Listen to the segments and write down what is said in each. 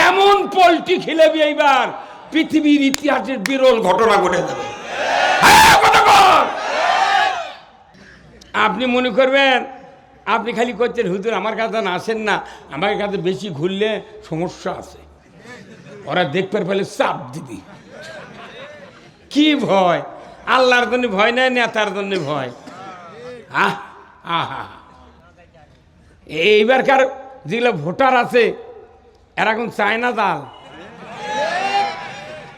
এমন পোল্ট্রি খিলাবি এইবার পৃথিবীর ইতিহাসের বিরল ঘটনা ঘটে যাবে। আপনি মনে করবেন আপনি খালি করছেন হুজুর আমার কাছে আসেন না, আমার কাছে বেশি ঘুরলে সমস্যা আছে, ওরা দেখতে পেলে চাপ দিবি। কি ভয়? আল্লাহর জন্য ভয় নাই, নেতার জন্য ভয়। এইবারকার যেগুলো ভোটার আছে এরা এখন চায় না জাল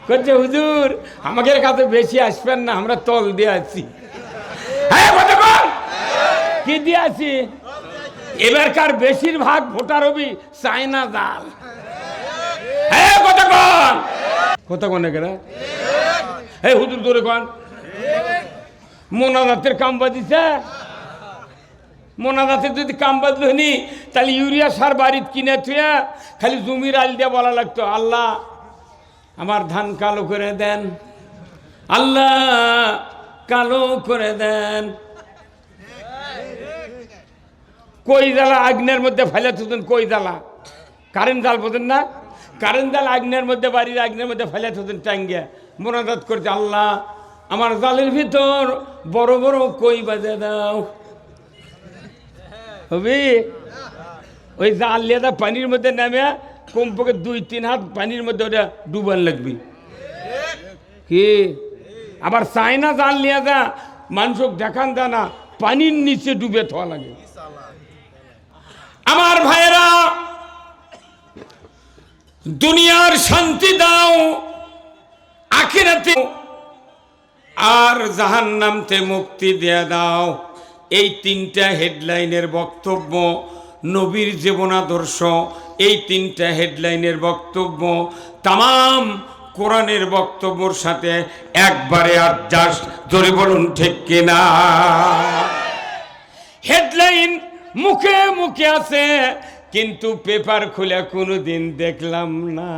করছে, হুজুর আমাদের কাছে বেশি আসবেন না, আমরা তল দিয়ে আছি। কি দিয়ে আছি? এবারকার বেশিরভাগ ভোটার হবি চায় না জাল। কথা কন এরা হুজুর ধরে কন মোনাজাতের কাম বাদিছে। মোনাজাতের যদি কাম বাদল হনি তাহলে ইউরিয়া সার বাড়িতে কিনে থুয়া খালি জমির আল দিয়ে বলা লাগতো, আল্লাহ আমার ধান কালো করে দেন, আল্লাহ কালো করে দেন। কই জ্বালা আগ্নের মধ্যে ফেলে থুতেন, কই জ্বালা কারেন্ট জাল বোঝেন না, কারেন্ট জাল আগ্নের মধ্যে, বাড়ির আগ্নের মধ্যে ফেলে থুতেন টাঙ্গিয়া মোনাজাত করছে, আল্লাহ আমার জালের ভিতর বড় বড় কই বাজে দাও। হবি ওই জাল লিয়ে পানির মধ্যে নামে কমপক্ষে 2-3 হাত পানির মধ্যে ওটা ডুবান লাগবি। কি আবার চাই না জাল লিয়ে যা মানুষক দেখান দা না, পানির নিচে ডুবে থাকা লাগে। আমার ভাইয়েরা, দুনিয়ার শান্তি দাও, আখিরাতে আর জাহান্নামতে মুক্তি দিয়ে দাও। এই 3টা হেডলাইনের বক্তব্য নবীর জীবনাদর্শ, এই 3টা হেডলাইনের বক্তব্য তাম কোরআনের বক্তব্যর সাথে একবারে অ্যাডজাস্ট। জোরে বলুন ঠিক কিনা? হেডলাইন মুখে মুখে আছে কিন্তু পেপার খুলে কোনোদিন দেখলাম না।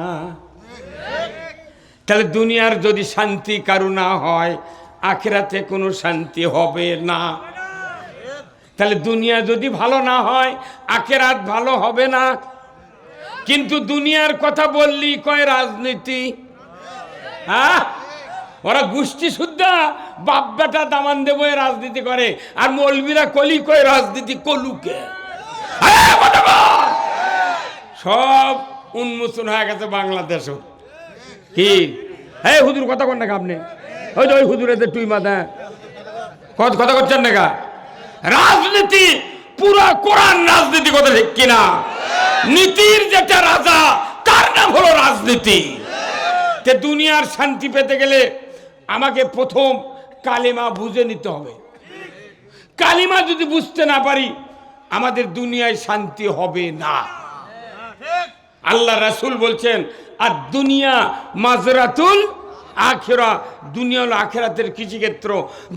তাহলে দুনিয়ার যদি শান্তি কারো না হয়, আখিরাতে কোনো শান্তি হবে না। তাহলে দুনিয়া যদি ভালো না হয়, আখিরাত ভালো হবে না। কিন্তু দুনিয়ার কথা বললি কয় রাজনীতি। হ্যাঁ, ওরা গোষ্ঠী শুদ্ধা বাপ বেটা দামান দেব রাজনীতি করে, আর মৌলবীরা কলি কয় রাজনীতি কলুকে। সব উন্মোচন হয়ে গেছে বাংলাদেশ। কি হ্যাঁ হুজুর কথা কন না আপনি? ওই ওই হুজুরের টুই মাথা কথা করছেন না? রাজনীতি পুরা কোরআন রাজনীতি, কথা ঠিক কিনা? নীতির যেটা রাজা তার নাম হলো রাজনীতি। তে দুনিয়ার শান্তি পেতে গেলে আমাকে প্রথম কালিমা বুঝে নিতে হবে। কালিমা যদি বুঝতে না পারি আমাদের দুনিয়ায় শান্তি হবে না। আল্লাহ রাসূল বলছেন, আর দুনিয়া মাজরাতুল আখিরা, দুনিয়া হলো আখিরাতের কৃষিক্ষেত্র।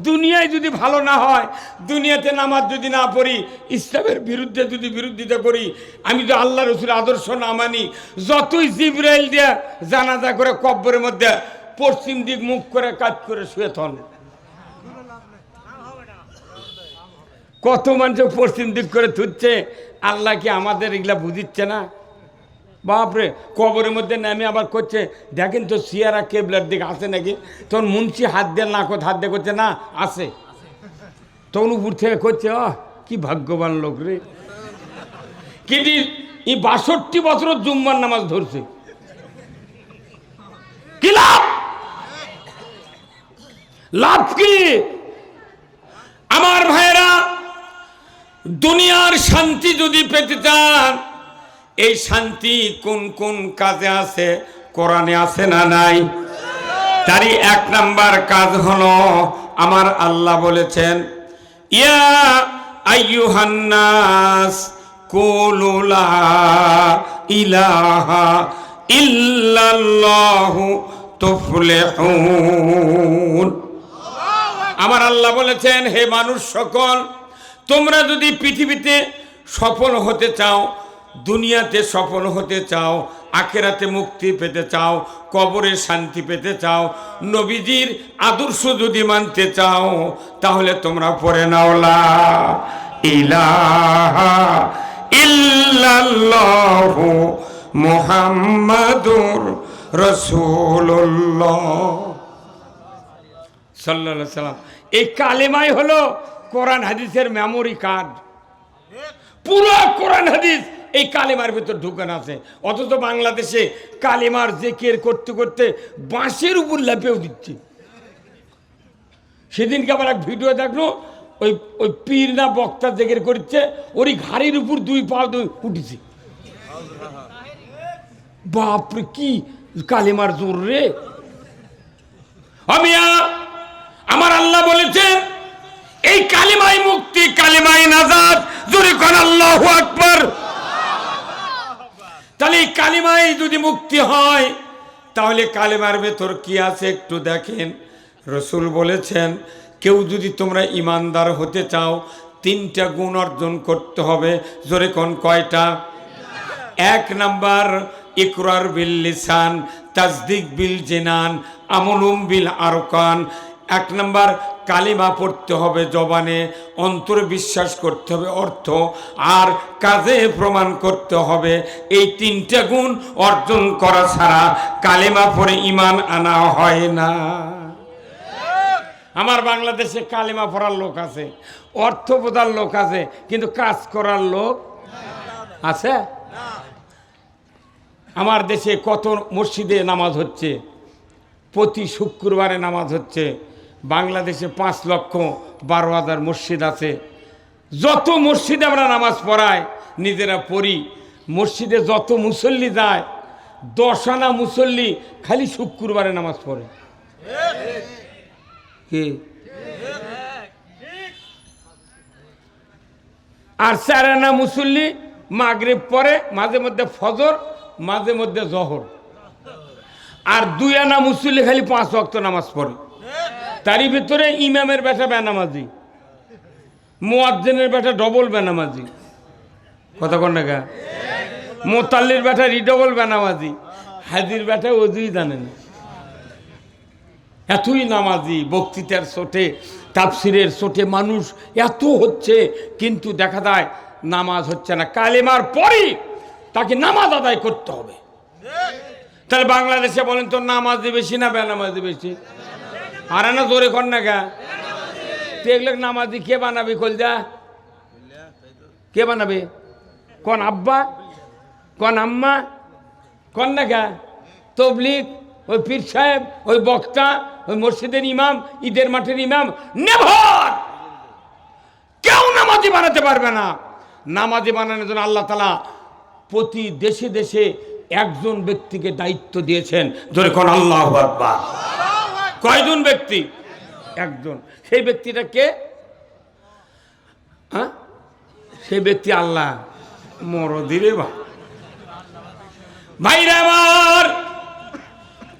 দুনিয়ায় যদি ভালো না হয়, দুনিয়াতে নামাজ যদি না পড়ি, ইসলামের বিরুদ্ধে যদি বিরোধিতা করি, আমি যদি আল্লাহ রাসূলের আদর্শ না মানি, যতই জিবরাইল দিয়ে জানাজা করে কবরের মধ্যে পশ্চিম দিক মুখ করে কাজ করে শুয়ে থাকেন, কত মানুষ পশ্চিম দিক করে থুচ্ছে, আল্লাহ কি আমাদের এগুলা বুঝিচ্ছে না? বাপরে, কবরের মধ্যে নামে আবার করছে, দেখেন তো সিয়ারা কেবলার দিকে আছে নাকি? তখন মুন্সি হাত দিয়ে নাকত হাত দিয়ে করছে, না আছে। তখন উপর থেকে করছে, কি ভাগ্যবান লোক রে। কিন্তু এই 62 বছর জুম্মার নামাজ ধরছে, কি লাভ? লাভ কি? আমার ভাইয়েরা, দুনিয়ার শান্তি যদি পেতে চান, এই শান্তি কোন কোন কাজে আছে? কোরআনে আছে না নাই? তারই 1 নাম্বার কাজ হলো, আমার আল্লাহ বলেছেন, ইয়া আইয়ুহান নাস কুলু লা ইলাহা ইল্লাল্লাহু তুফলিহুন। আমার আল্লাহ বলেছেন, হে মানুষ সকল, তোমরা যদি পৃথিবীতে সফল হতে চাও, দুনিয়াতে সফল হতে চাও, আখিরাতে মুক্তি পেতে চাও, কবরে শান্তি পেতে চাও, নবীজির আদর্শ যদি মানতে চাও, তাহলে তোমরা পড়ে নাও লা ইলাহা ইল্লাল্লাহু মুহাম্মাদুর রাসূলুল্লাহ সাল্লাল্লাহু আলাইহি সাল্লাম। এই কালেমাই হলো কোরআন হাদিসের মেমোরি কার্ড। পুরো কোরআন হাদিস এই কালেমার ভিতর ঢুকানো আছে। অথচ বাংলাদেশে কালেমার জিকির করতে করতে বাঁশের উপর লেপেও দিচ্ছে। সেদিনকে আবার এক ভিডিও দেখলো, ওই ওই পীর না বক্তা জিকির করছে, ওরই ঘাড়ির উপর দুই পা উঠেছে। বাপরে, কি কালেমার জোর রে! আমার আল্লাহ বলেছেন এই কালিমাই মুক্তি, কালিমাই নাজাত। জোরে কোন আল্লাহু আকবার। তাহলে এই কালিমাই যদি মুক্তি হয়, তাহলে কালিমার ভেতর কি আছে একটু দেখেন। রসুল বলেছেন কেউ যদি তোমরা ইমানদার হতে চাও, 3টা গুণ অর্জন করতে হবে। জোরে কোন কয়টা? 1 নাম্বার ইকরার বিল লিসান, তাসদিক বিল জিনান, আমলুম বিল আরকান। 1 নাম্বার কালিমা পড়তে হবে জবানে, অন্তরে বিশ্বাস করতে হবে অর্থ, আর কাজে প্রমাণ করতে হবে। এই 3টা গুণ অর্জন করা ছাড়া কালিমা পড়ে ঈমান আনা হয় না। আমার বাংলাদেশে কালিমা পড়ার লোক আছে, অর্থ বোঝার লোক আছে, কিন্তু কাজ করার লোক আছে? আমার দেশে কত মসজিদে নামাজ হচ্ছে, প্রতি শুক্রবারে নামাজ হচ্ছে। বাংলাদেশে 5,12,000 মসজিদ আছে। যত মসজিদে আমরা নামাজ পড়াই, নিজেরা পড়ি, মসজিদে যত মুসল্লি যায়, 10 আনা মুসল্লি খালি শুক্রবারে নামাজ পড়ে। কি? আর 4 আনা মুসল্লি মাগরিব পড়ে, মাঝে মধ্যে ফজর, মাঝে মধ্যে জহর। আর 2 আনা মুসল্লি খালি 5 ওয়াক্ত নামাজ পড়ে। তারই ভিতরে ইমামের বেটা বেনামাজি, মুয়াজ্জিনের বেটা ডবল বেনামাজি। কথা কোন না? মোতাল্লির বেটা রিডবল বেনামাজি, হাজির বেটা ওজুই জানে না। এতই নামাজি, বক্তৃতার চোটে, তাফসিরের চোটে মানুষ এত হচ্ছে, কিন্তু দেখা যায় নামাজ হচ্ছে না। কালেমার পরই তাকে নামাজ আদায় করতে হবে। তাহলে বাংলাদেশে বলেন তো, নামাজি বেশি না বেনামাজি বেশি? আর না জোরে কর না গা। দেখলে নামাজি কে বানাবে? কলজা কে বানাবে? কোন আব্বা, কোন আম্মা, কোন না গা? তবলিগ, ওই পীর সাহেব, ওই বক্তা, ওই মসজিদের ইমাম, ঈদের মাঠের ইমাম, নেভার কেউ নামাজি বানাতে পারবে না। নামাজি বানানোর জন্য আল্লাহ তাআলা প্রতি দেশে দেশে একজন ব্যক্তিকে দায়িত্ব দিয়েছেন। ধরে কোন আল্লাহু আকবার। কয়জন ব্যক্তি? একজন। সেই ব্যক্তিটা কে? সেই ব্যক্তি আল্লাহ। মরদিরে ভাইরা আমার,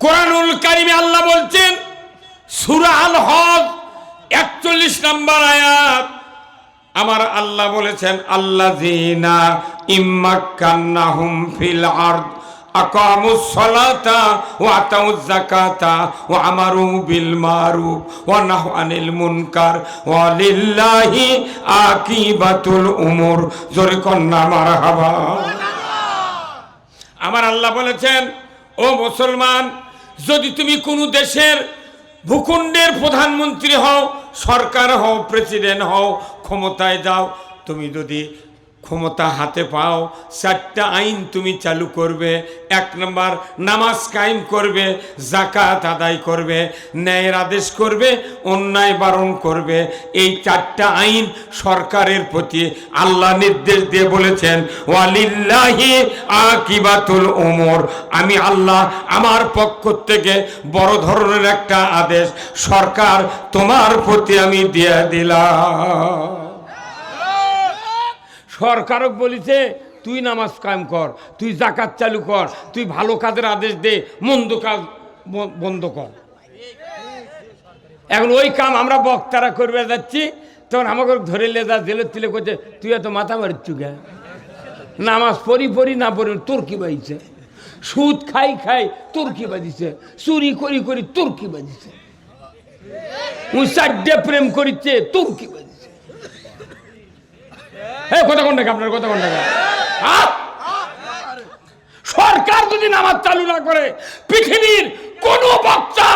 কোরআনুল কারিমে আল্লাহ বলছেন, সূরা আল হজ 41 নম্বর আয়াত, আমার আল্লাহ বলেছেন আল্লাযীনা ইম্মাক্কান্নাহুম ফিল আরদ আকামুস সালাতা ওয়া আতাউজ যাকাতা ওয়া আমারু বিল মারুফ ওয়া নাহু আনিল মুনকার ওয়া লিল্লাহি আকিবাতুল উমুর। জোরে কন্না মারহাবা। আমার আল্লাহ বলেছেন, ও মুসলমান, যদি তুমি কোনো দেশের ভূখণ্ডের প্রধানমন্ত্রী হও, সরকার হও, প্রেসিডেন্ট হও, ক্ষমতায় যাও, তুমি যদি ক্ষমতা হাতে পাও, 4টা আইন তুমি চালু করবে। 1 নম্বর, নামাজ কায়েম করবে, যাকাত আদায় করবে, ন্যায়ের আদেশ করবে, অন্যায় বারণ করবে। এই 4টা আইন সরকারের প্রতি আল্লাহ নির্দেশ দিয়ে বলেছেন, ওয়ালিল্লাহি আকিবাতুল উমুর। আমি আল্লাহ আমার পক্ষ থেকে বড় ধরনের একটা আদেশ সরকার তোমার প্রতি আমি দিয়ে দিলাম। সরকারক বলিছে তুই নামাজ কায়েম কর, তুই যাকাত চালু কর, তুই ভালো কাজের আদেশ দে, মন্দ কাজ বন্ধ কর। এখন ওই কাম আমরা বক্তারা করবে যাচ্ছি, তখন আমাকে ধরে লে যা জেলের তুলে করছে, তুই এত মাথা মারিচ্ছু গে? নামাজ পড়ি না পড়ি তোর কি বাজিছে? সুদ খাই খাই তোর কি বাজিছে? চুরি করি করি তোর কি বাজিছে? ওই 4ডে প্রেম করিচ্ছে তোর কি বাজিছে? কথা কোন টাকা? আপনার কথা কোন টাকা? সরকার যদি নামাজ চালু না করে পৃথিবীর কোন বক্তা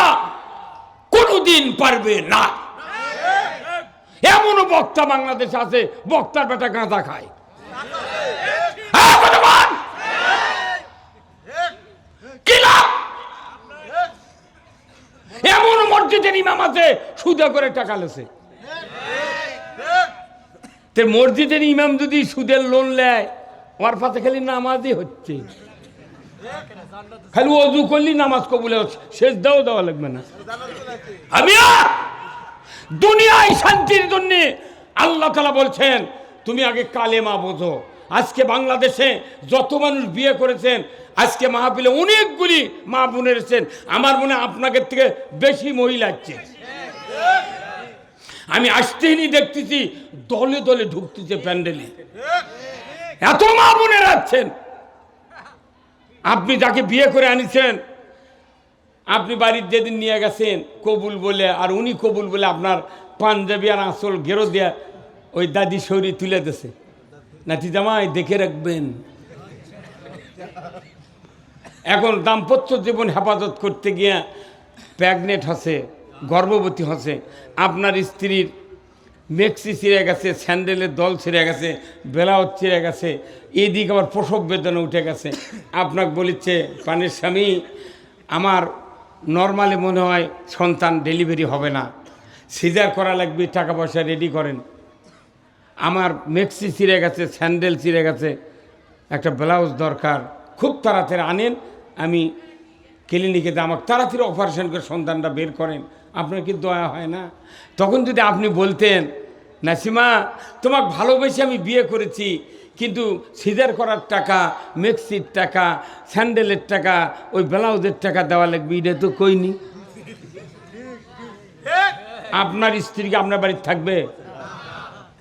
কোনদিন পারবে না। এমন বক্তা বাংলাদেশে আছে, বক্তার বেটা গাঁজা খায়। এমন মসজিদের ইমাম আছে সুদে করে টাকা লেছে। মসজিদের ইমাম যদি সুদের লোন নেয়, ওর পাশে খালি নামাজই হচ্ছে, খালি অজু করলি নামাজ কবুলে হচ্ছে, শেষ দেওয়া লাগবে না। আমি দুনিয়ায় শান্তির জন্য আল্লাহ তাআলা বলছেন তুমি আগে কালেমা বোঝো। আজকে বাংলাদেশে যত মানুষ বিয়ে করেছেন, আজকে মাহফিলে অনেকগুলি মা বোনের এসেছেন, আমার মনে আপনাকে থেকে বেশি মহিলা আছে। আমি আসতেই দেখতেছি দলে দলে ঢুকতেছে প্যান্ডেলে, এত মা বোনের আছেন। আপনি যাকে বিয়ে করে আনিছেন, আপনি বাড়ির যেদিন নিয়ে গেছেন কবুল বলে, আর উনি কবুল বলে আপনার পাঞ্জাবি আর আঁচল গেরো দেয়া ওই দাদি শরী তুলে দিছে, নাতি জামাই দেখে রাখবেন। এখন দাম্পত্য জীবন হেফাজত করতে গিয়ে প্রেগনেন্ট হচ্ছে, গর্ভবতী হচ্ছে, আপনার স্ত্রীর মেক্সি ছিঁড়ে গেছে, স্যান্ডেলের দল ছিঁড়ে গেছে, ব্লাউজ ছিঁড়ে গেছে, এদিকে আবার প্রসব বেদনা উঠে গেছে। আপনাকে বলিচ্ছে প্রাণের স্বামী, আমার নর্মালি মনে হয় সন্তান ডেলিভারি হবে না, সিজার করা লাগবে, টাকা পয়সা রেডি করেন। আমার মেক্সি ছিঁড়ে গেছে, স্যান্ডেল ছিঁড়ে গেছে, একটা ব্লাউজ দরকার, খুব তাড়াতাড়ি আনেন, আমি ক্লিনিকে আমাকে তাড়াতাড়ি অপারেশন করে সন্তানটা বের করেন। আপনার কি দয়া হয় না? তখন যদি আপনি বলতেন নাসিমা তোমাকে ভালোবেসে আমি বিয়ে করেছি, কিন্তু সিজার করার টাকা, মেক্সির টাকা, স্যান্ডেলের টাকা, ওই ব্লাউজের টাকা দেওয়া লাগবে, এটা তো কইনি। আপনার স্ত্রীকে আপনার বাড়িতে থাকবে,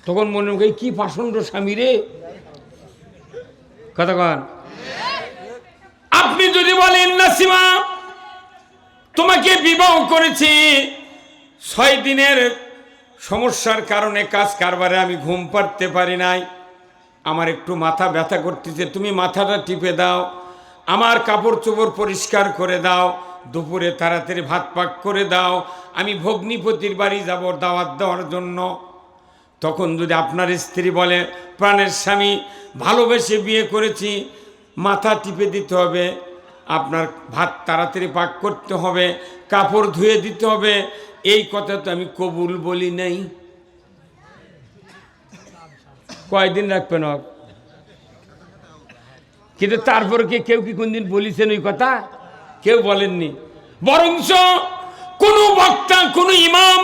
তখন মনে হয় কি পাষণ্ড স্বামী রে, কথা কন। আপনি যদি বলেন নাসিমা তোমাকে বিবাহ করেছি, 6 দিনের সমস্যার কারণে কাজ কারবারে আমি ঘুম পাড়তে পারি নাই, আমার একটু মাথা ব্যথা করতেছে, তুমি মাথাটা টিপে দাও, আমার কাপড় চোপড় পরিষ্কার করে দাও, দুপুরে তাড়াতাড়ি ভাত পাক করে দাও, আমি ভগ্নিপতির বাড়ি যাব দাওয়াত দেওয়ার জন্য। তখন যদি আপনার স্ত্রী বলে প্রাণের স্বামী ভালোবেসে বিয়ে করেছি, মাথা টিপে দিতে হবে, আপনার ভাত তাড়াতাড়ি পাক করতে হবে, কাপড় ধুয়ে দিতে হবে, এই কথা তো আমি কবুল বলি নাই। কয়দিন রাখবেন? কিন্তু তারপরে কেউ কি কোনদিন বলিছেন ওই কথা? কেউ বলেননি। বরঞ্চ কোনো বক্তা, কোনো ইমাম,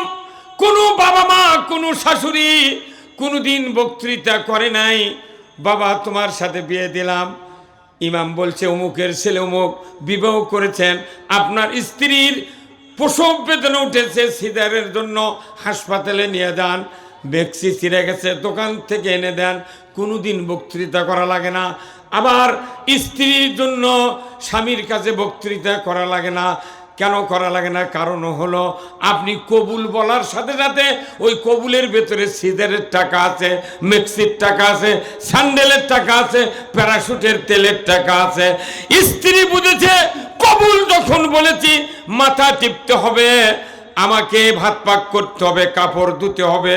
কোনো বাবা মা, কোনো শাশুড়ি কোনোদিন বক্তৃতা করে নাই বাবা তোমার সাথে বিয়ে দিলাম, ইমাম বলছে অমুকের ছেলে অমুক বিবাহ করেছেন, আপনার স্ত্রীর প্রসব বেদনা উঠেছে, সিজারের জন্য হাসপাতালে নিয়ে যান, মেক্সি ছিঁড়ে গেছে দোকান থেকে এনে দেন, কোনোদিন বক্তৃতা করা লাগে না। আবার স্ত্রীর জন্য স্বামীর কাছে বক্তৃতা করা লাগে না। কেন করা লাগে না? কারণ হলো আপনি কবুল বলার সাথে সাথে ওই কবুলের ভেতরে সিজারের টাকা আছে, মেক্সির টাকা আছে, স্যান্ডেলের টাকা আছে, প্যারাশুটের তেলের টাকা আছে। স্ত্রী বুঝেছে কবুল যখন বলেছি মাথা টিপতে হবে, আমাকে ভাত পাক করতে হবে, কাপড় ধুতে হবে,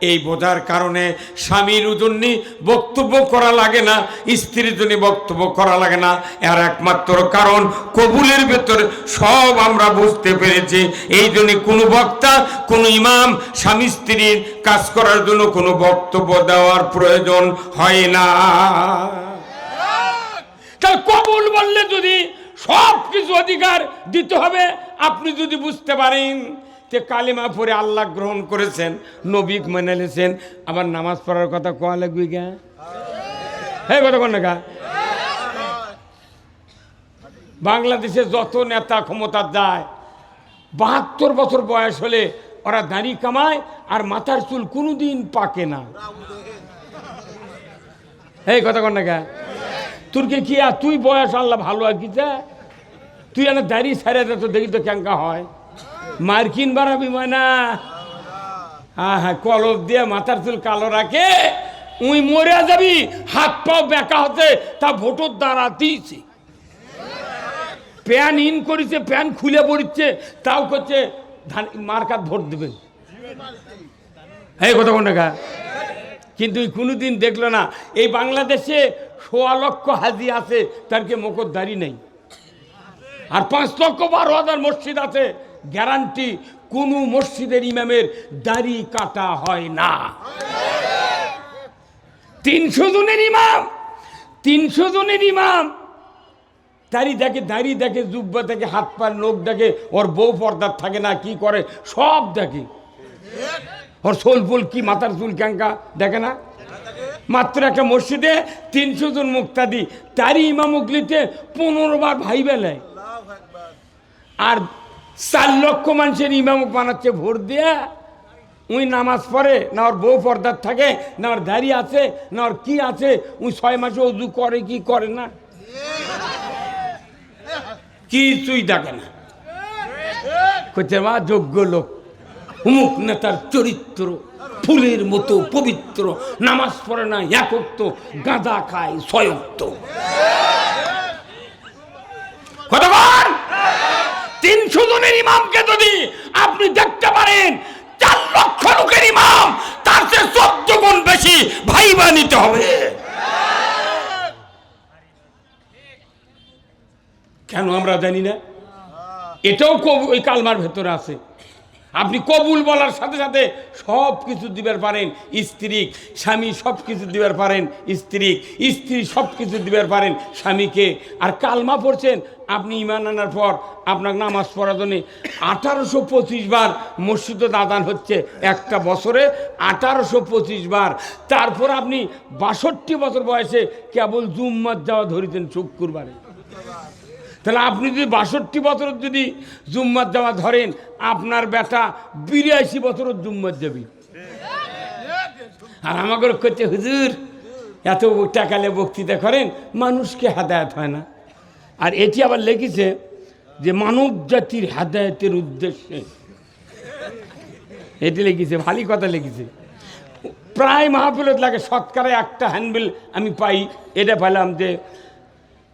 এই বোঝার কারণে স্বামীর জন্য বক্তব্য করা লাগে না, স্ত্রীর জন্য বক্তব্য করা লাগে না। এর একমাত্র কারণ কবুলের ভেতরে সব আমরা বুঝতে পেরেছি। এই জন্য কোনো বক্তা, কোনো ইমাম স্বামী স্ত্রীর কাজ করার জন্য কোনো বক্তব্য দেওয়ার প্রয়োজন হয় না। কবুল বললে যদি সব কিছু অধিকার দিতে হবে, আপনি যদি বুঝতে পারেন যে কালিমা পড়ে আল্লাহ গ্রহণ করেছেন, নবী মেনে নিয়েছেন, আবার নামাজ পড়ার কথা কোয়া লাগবে গা, হ্যাঁ কথা কোন না। বাংলাদেশে যত নেতা ক্ষমতা যায় 72 বছর বয়স হলে ওরা দাড়ি কামায় আর মাথার চুল কোনোদিন পাকে না, এই কথা কোন না। তোরকে কি আর তুই বয়স আল্লাহ ভালো আর কি, তুই এনে দাড়ি ছাড়ে তো দেখি তো ক্যাঙ্কা হয়, মার্কিন বাড়াবি ময়না, হ্যাঁ হ্যাঁ কলব দিয়ে মাথার চুল কালো রাখে, উই মরে যাবি, হাত পাও বেঁকা হতে তা ভোটর দ্বারা দিয়েছে। প্যান ইন করেছে, প্যান খুলে পড়ছে, তাও করছে ধান মার্কাত ভোট দেবেন। এই কথা কোন টাকা? কিন্তু কোনোদিন দেখলো না এই বাংলাদেশে ১৬ লক্ষ হাজি আছে, তার কে মুখোশধারী নেই। আর ৫,১২,০০০ মসজিদ আছে, গ্যারান্টি কোন মসজিদের ইমামের দাড়ি কাটা হয় না। ৩০০ জনের ইমাম, ৩০০ জনের ইমাম দাড়ি দেখে, দাড়ি দেখে, জুব্বা দেখে, হাত পার নখ দেখে, ওর বউ পর্দার থাকে না, কি করে সব দেখে, ওর সোল ফুল কি মাথার চুল ক্যাঙ্কা দেখে না। মাত্র একটা মসজিদে ৩০০ জন মুক্তাদি, তারই ইমাম উগলিতে ১৫ বার ভাই বেলায়, আর ৪ লক্ষ মানুষের ইমামক বানাচ্ছে ভোট দিয়ে। উই নামাজ পড়ে না, ওর বউ পর্দার থাকে না, ওর দাড়ি আছে না, ওর কি আছে, উই ৬ মাসে অজু করে কি করে না, কিছুই দেখে না। করছে মা যোগ্য লোক, অমুক নেতার চরিত্র ফুলের মতো পবিত্র, নামাজ পড়ে না একক্ত, গাঁজা খায় ৬ ওয়াক্ত। কতক্ষণ? ৩০০ জনের ইমামকে যদি আপনি দেখতে পারেন ৪ লক্ষ লোকের ইমাম, তার চেয়ে ১৪ গুণ বেশি ভাইবা নিতে হবে। কেন আমরা জানি না? এটাও ওই কালমার ভেতরে আছে। আপনি কবুল বলার সাথে সাথে সব কিছু দিবার পারেন স্ত্রী, স্বামী সব কিছু দিবার পারেন স্ত্রী, স্ত্রী সব কিছু দিবার পারেন স্বামীকে। আর কালমা পড়ছেন আপনি, ইমান আনার পর আপনার নামাজ পড়ার জন্য ১৮২৫ বার মসজিদে আযান হচ্ছে একটা বছরে, ১৮২৫ বার। তারপর আপনি ৬২ বছর বয়সে কেবল জুম্মাত যাওয়া ধরিতেন শুক্রবারে। তাহলে আপনি যদি ৬২ বছর যদি জুম্মাত যাওয়া ধরেন, আপনার বেটা ৮২ বছরের জুম্মাত যাবি। আর আমাকে করছে হুজুর এত টাকালে বক্তৃতা করেন, মানুষকে হেদায়েত হয় না। আর এটি আবার লিখেছে যে মানব জাতির হেদায়েতের উদ্দেশ্যে, এটি লিখেছে, ভালো কথা লিখেছে। প্রায় মাহফিলত লাগে শতকরা একটা হ্যান্ডবিল আমি পাই, এটা পেলাম যে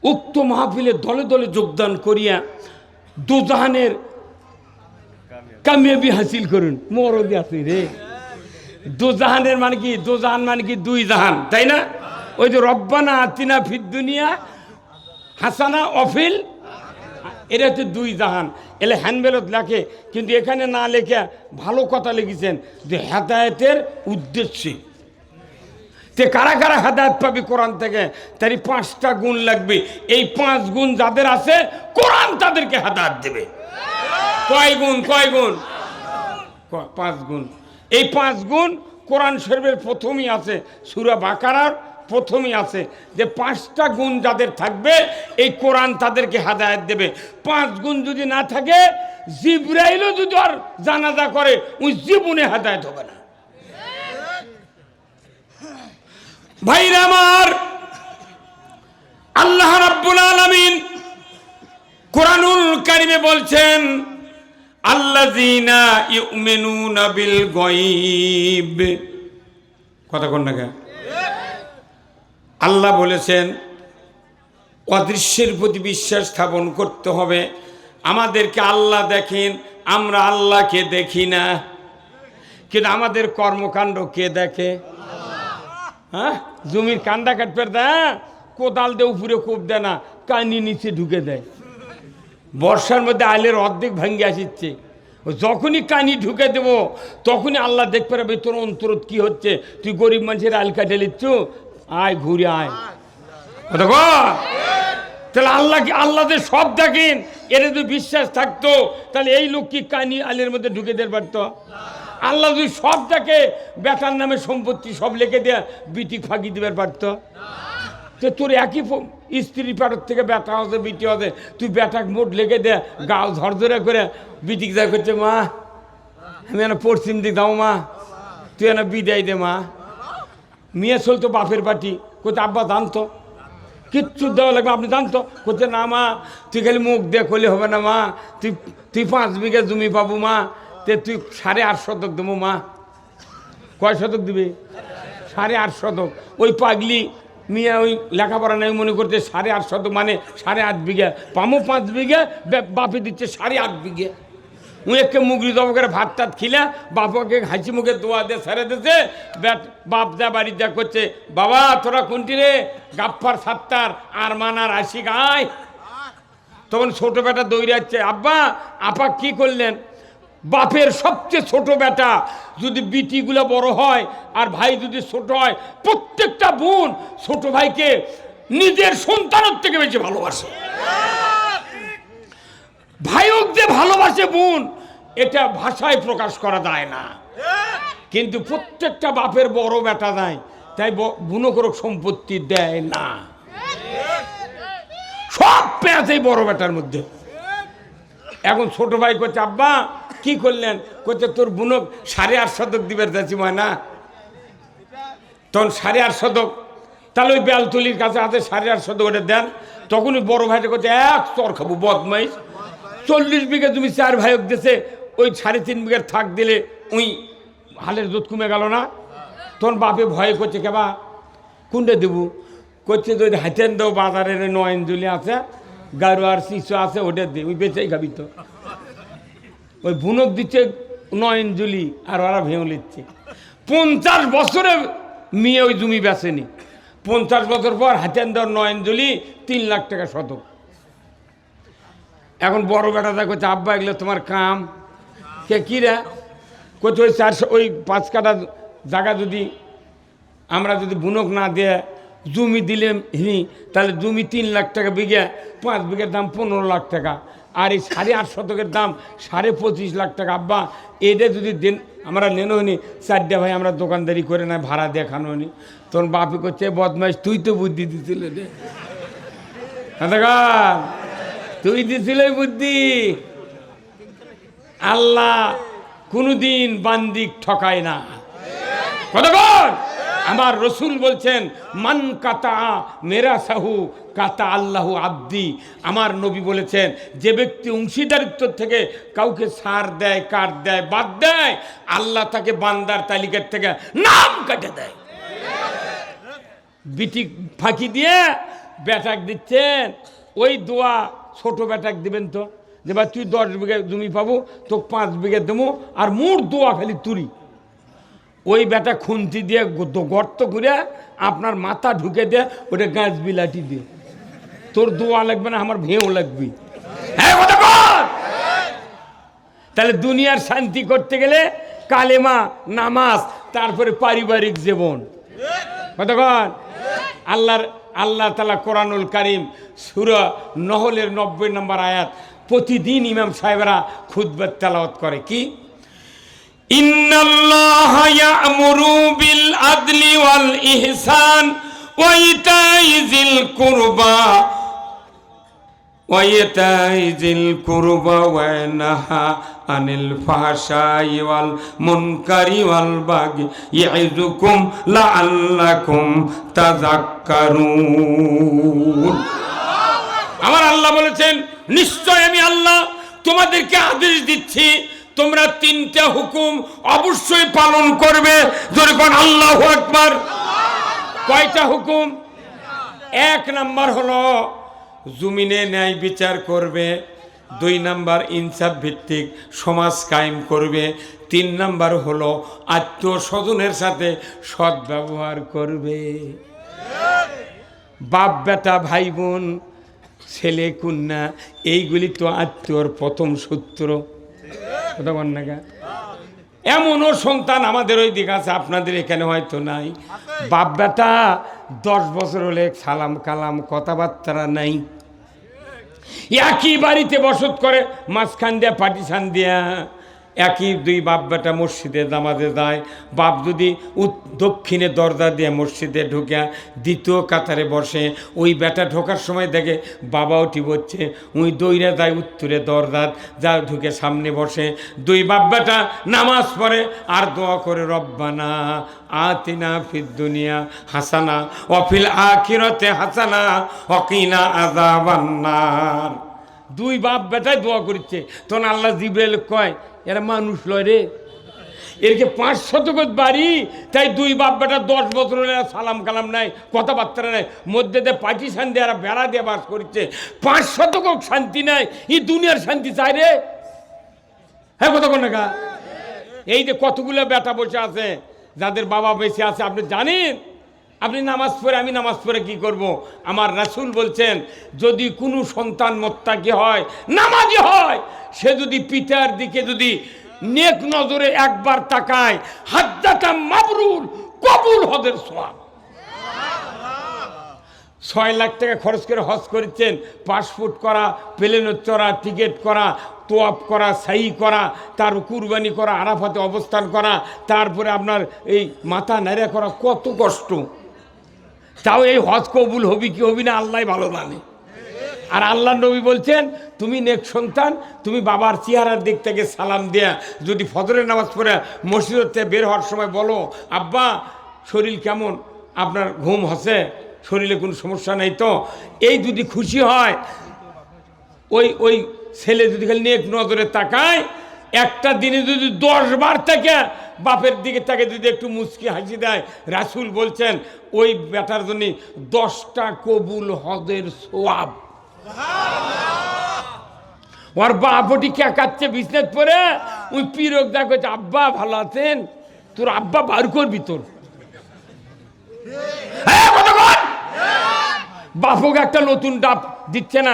উক্ত মাহফিলে দলে দলে যোগদান করিয়া দোজাহানের কামিয়াবি হাসিল করুন। মরদি আছে রে, দোজাহানের মানে কি? দোজাহান মানে কি? 2 জাহান, তাই না? ওই যে রব্বানা আতিনা ফিদ দুনিয়া হাসানা অফিল, এটা হচ্ছে 2 জাহান। এলে হ্যান্ডবেলত লেখে, কিন্তু এখানে না লেখে ভালো কথা লিখেছেন যে হেদায়েতের উদ্দেশ্যে। তে কারা কারা হেদায়েত পাবি কোরআন থেকে? তারই 5টা গুণ লাগবে। এই 5 গুণ যাদের আছে, কোরআন তাদেরকে হেদায়েত দেবে। কয় গুণ? কয় গুণ? 5 গুণ। এই 5 গুণ কোরআন শরীফের প্রথমেই আছে, সূরা বাকারার প্রথমেই আছে যে 5টা গুণ যাদের থাকবে এই কোরআন তাদেরকে হেদায়েত দেবে। 5 গুণ যদি না থাকে, জিবরাইলও যদি আর জানাজা করে ওই জীবনে হেদায়েত হবে না। ভাইরা আমার, আল্লাহ রাব্বুল আলামিন কোরআনুল কারীমে বলছেন আল্লাযীনা ইউমিনুনা বিল গায়ব। কথা কোন না? আল্লাহ বলেছেন অদৃশ্যের প্রতি বিশ্বাস স্থাপন করতে হবে। আমাদেরকে আল্লাহ দেখেন, আমরা আল্লাহকে দেখি না, কিন্তু আমাদের কর্মকাণ্ড কে দেখে? হ্যাঁ, জমির কান্দা কাটবে দেয়, কোদাল দিয়ে উপরে কোপ দেয় না, কানি নিচে ঢুকে দেয়। বর্ষার মধ্যে আইলের অর্ধেক ভাঙ্গে আসিচ্ছে, যখনই কানি ঢুকে দেবো তখনই আল্লাহ দেখতে পারবে তোর অন্তরত কি হচ্ছে। তুই গরিব মানুষের আইল কাটে নিচ্ছ, আয় ঘুরে আয়। তাহলে আল্লাহদের সব দেখেন, এর যদি বিশ্বাস থাকতো তাহলে এই লোক কি কানি আলের মধ্যে ঢুকে দিতে পারতো? আল্লাহ যদি সব দেখে, বেটার নামে সম্পত্তি সব লিখে দেয়া বিটি ফাঁকি দিবার পারতো? তো তোর একই স্ত্রী পাড়ার থেকে বেটা হচ্ছে বিটি হচ্ছে, তুই বেটাকে মোট লেগে দে, গাও ঝরঝরে করে বিটিকে যা করছে, মা আমি এনে পশ্চিম দিক দাও, মা তুই এনে বিদায় দে। মা মেয়ে চলতো বাপের বাটি, কোথায় আব্বা জানতো কিচ্ছু দেওয়া লাগবে, আপনি জানতো? কোথায় না মা তুই খালি মুখ দিয়ে করলে হবে না, মা তুই 5 বিঘা জমি পাবো, মা তে তুই 8.5 শতক দেবো। মা কয় শতক দিবি? 8.5 শতক। ওই পাগলি মিয়া ওই লেখাপড়া নাই মনে করতে 8.5 মানে 8.5 বিঘা পামো 5 বিঘা বাপে দিচ্ছে 8.5 বিঘা উনি একে মুগরি দম করে ভাত টাত খিলা বাপকে হাসি মুখে দোয়া দিয়ে ছেড়ে দিতে বাপ যা বাড়ি যা করছে বাবা তোরা কোনটি রে গাপ্পার সাত্তার আর মানার আসি গায় তখন ছোট বেটা দৌড়াচ্ছে আব্বা আপা কি করলেন বাপের সবচেয়ে ছোট বেটা যদি বিটিগুলো বড় হয় আর ভাই যদি ছোট হয় প্রত্যেকটা বোন ছোট ভাইকে নিজের সন্তানের থেকে বেশি ভালোবাসে ভাইওক যে ভালোবাসে বোন এটা ভাষায় প্রকাশ করা যায় না কিন্তু প্রত্যেকটা বাপের বড় বেটা নাই তাই বুনকরক সম্পত্তি দেয় না সব পেঁয়াজ এই বড় বেটার মধ্যে এখন ছোট ভাই করছে আব্বা কি করলেন করছে তোর বুনক 8.5 শতক দিবের যাচ্ছি ময়না তখন 8.5 শতক তাহলে ওই বেলতলির কাছে হাতে 8.5 শতক ওটা দেন তখনই বড় ভাইটা করছে এক চর খাবো বদমাইশ 40 বিঘা তুমি 4 ভাইক দিয়েছে ওই 3.5 বিঘার থাক দিলে ওই হালের দুধ কমে গেল না তখন বাপে ভয় করছে কেবা কোনটা দেবো করছে তো হাতেন দাও বাজারের 9 ইঞ্জুলি আছে গারোয়ার শিশু আছে ওটা দে ওই বেঁচেই খাবি তো ওই বুনক দিচ্ছে 9 ইঞ্জুলি আর ওরা ভেঙে নিচ্ছে 50 বছরে মেয়ে ওই জমি বেচেনি 50 বছর পর হাতেন দাও 9 ইঞ্জুলি 3 লাখ টাকা শতক এখন বড় বেটাটা করছে আব্বা এগুলো তোমার কাম কে কী রে করছে ওই 400 ওই 5 কাঠা জায়গা যদি আমরা যদি বুনক না দিয়ে জমি দিলে তাহলে জমি 3 লাখ টাকা বিঘা 5 বিঘার দাম 15 লাখ টাকা আর এই 8.5 শতকের দাম 25.5 লাখ টাকা আব্বা এটা যদি দেন আমরা নেনো নি 4টা ভাই আমরা দোকানদারি করে না ভাড়া দেখানো নি তখন বাপি করছে বদমাইশ তুই তো বুদ্ধি দিছিল রে তুই দিছিল বুদ্ধি আল্লাহ কোনদিন বান্দিক ঠকায় না কতক্ষণ আমার রসুল বলছেন মান কাতা মেরা সাহু কাতা আল্লাহু আব্দি আমার নবী বলেছেন যে ব্যক্তি অংশীদারিত্ব থেকে কাউকে ছাড় দেয় কাট দেয় বাদ দেয় আল্লাহ তাকে বান্দার তালিকার থেকে নাম কেটে দেয় বিটি ফাঁকি দিয়ে বেটাক দিচ্ছেন ওই দোয়া ছোট বেটাক দিবেন তো যে বা তুই 10 বিঘা জমি পাবো তো 5 বিঘা দেবো আর মোট দোয়া খালি তুরি ওই বেটা খুন্তি দিয়ে গর্ত করে আপনার মাথা ঢুকে দিয়ে ওটা গাছ বিলাটি দিয়ে তোর দোয়া লাগবে না আমার ভেঁও লাগবে হ্যাঁ তাহলে দুনিয়ার শান্তি করতে গেলে কালেমা নামাজ তারপরে পারিবারিক জীবন কতক্ষণ আল্লাহ তাআলা কোরআনুল কারীম সূরা নহলের 90 নম্বর আয়াত প্রতিদিন ইমাম সাহেবরা খুতবা তেলাওয়াত করে কি ইন্নাল্লাহা ইয়া'মুরু বিল আদলি ওয়াল ইহসান ওয়া ইতাই যিল কুরবা ওয়া ইয়ানহা আনিল ফাহশাই ওয়াল মুনকারি ওয়াল বাগি ইয়াইযুকুম লাআল্লাকুম তাযাক্কারুন আমার আল্লাহ বলেছেন নিশ্চয় আমি আল্লাহ তোমাদেরকে আদেশ দিচ্ছি তোমরা 3টা হুকুম অবশ্যই পালন করবে যখন আল্লাহু আকবার কয়টা হুকুম 1 নাম্বার হলো জমিনে ন্যায় বিচার করবে 2 নাম্বার ইনসাফ ভিত্তিক সমাজ কায়েম করবে 3 নাম্বার হলো আত্মীয় স্বজনের সাথে সৎ ব্যবহার করবে বাপ বেটা ভাই বোন ছেলে কন্যা এইগুলি তো আত্মীয়র প্রথম সূত্র কথা বল না এমনও সন্তান আমাদের ওই দিকে আছে আপনাদের এখানে হয়তো নাই বাপ বেটা 10 বছর হলে সালাম কালাম কথাবার্তা নাই একই বাড়িতে বসত করে মাঝখান দিয়া পার্টিশন দিয়া একই 2 বাপ বেটা মসজিদে নামাজে যায় বাপ যদি দক্ষিণে দরজা দিয়ে মসজিদে ঢুকে দ্বিতীয় কাতারে বসে ওই বেটা ঢোকার সময় দেখে বাবা উঠি বলছে ওই দইরা যায় উত্তরে দরজা যা ঢুকে সামনে বসে 2 বাপ বেটা নামাজ পড়ে আর দোয়া করে রব্বানা আতিনা ফিদ দুনিয়া হাসানা ওয়া ফিল আখিরাতি হাসানা ওয়া কিনা আযাবান্নার 2 বাপ বেটাই দোয়া করছে তখন আল্লাহ জিবরাইল কয় এরা মানুষ লয় রে এরকে 500 গজ বাড়ি, তাই দুই বাপ বেটা 10 বছর হলে সালাম কালাম নাই, কথাবার্তা নাই, মধ্যে দিয়ে পার্টিশন দিয়ে আর বেড়া দিয়ে বাস করছে। 500 গজ শান্তি নাই, এই দুনিয়ার শান্তি চাই রে। হ্যাঁ কথা কোন না? এই যে কতগুলো বেটা বসে আছে যাদের বাবা বেঁচে আছে, আপনি জানেন? আপনি নামাজ পড়ে, আমি নামাজ পড়ে কি করব? আমার রাসূল বলছেন, যদি কোনো সন্তান মুত্তাকি হয়, নামাজি হয়, সে যদি পিতার দিকে যদি নেক নজরে একবার তাকায়, হাজ্জাতাম মাবরুর, কবুল হজের সওয়াব। 6 লাখ টাকা খরচ করে হজ করেছেন, পাসপোর্ট করা, প্লেনে চড়া, টিকিট করা, তোয়াফ করা, সাই করা, তার কুরবানি করা, আরাফাতে অবস্থান করা, তারপরে আপনার এই মাথা নাড়া করা, কত কষ্ট। তাও এই হজ কবুল হবি কি হবি না আল্লাহ ভালো জানে। আর আল্লাহ নবী বলছেন, তুমি নেক সন্তান, তুমি বাবার চেহারার দিক থেকে সালাম দেয়া যদি ফজরের নামাজ পড়ে মসজিদে বের হওয়ার সময় বলো, আব্বা শরীর কেমন, আপনার ঘুম হসে, শরীরে কোনো সমস্যা নেই তো, এই যদি খুশি হয়, ওই ছেলে যদি খালি নেক নজরে তাকায়, একটা দিনে যদি 10 বার থেকে বাপের দিকে তাকে যদি একটু মুচকি হাসি দেয়, রাসূল বলছেন ওই বেটার জন্য 10টা কবুল হজের সওয়াব। ওর বাপটি কে কাচ্ছে বিজনেস পরে, ওই পীরক দা কইছে, আব্বা ভালো আছেন? তোর আব্বা বার করবি তোর। বাপকে একটা নতুন ডাব দিচ্ছে না,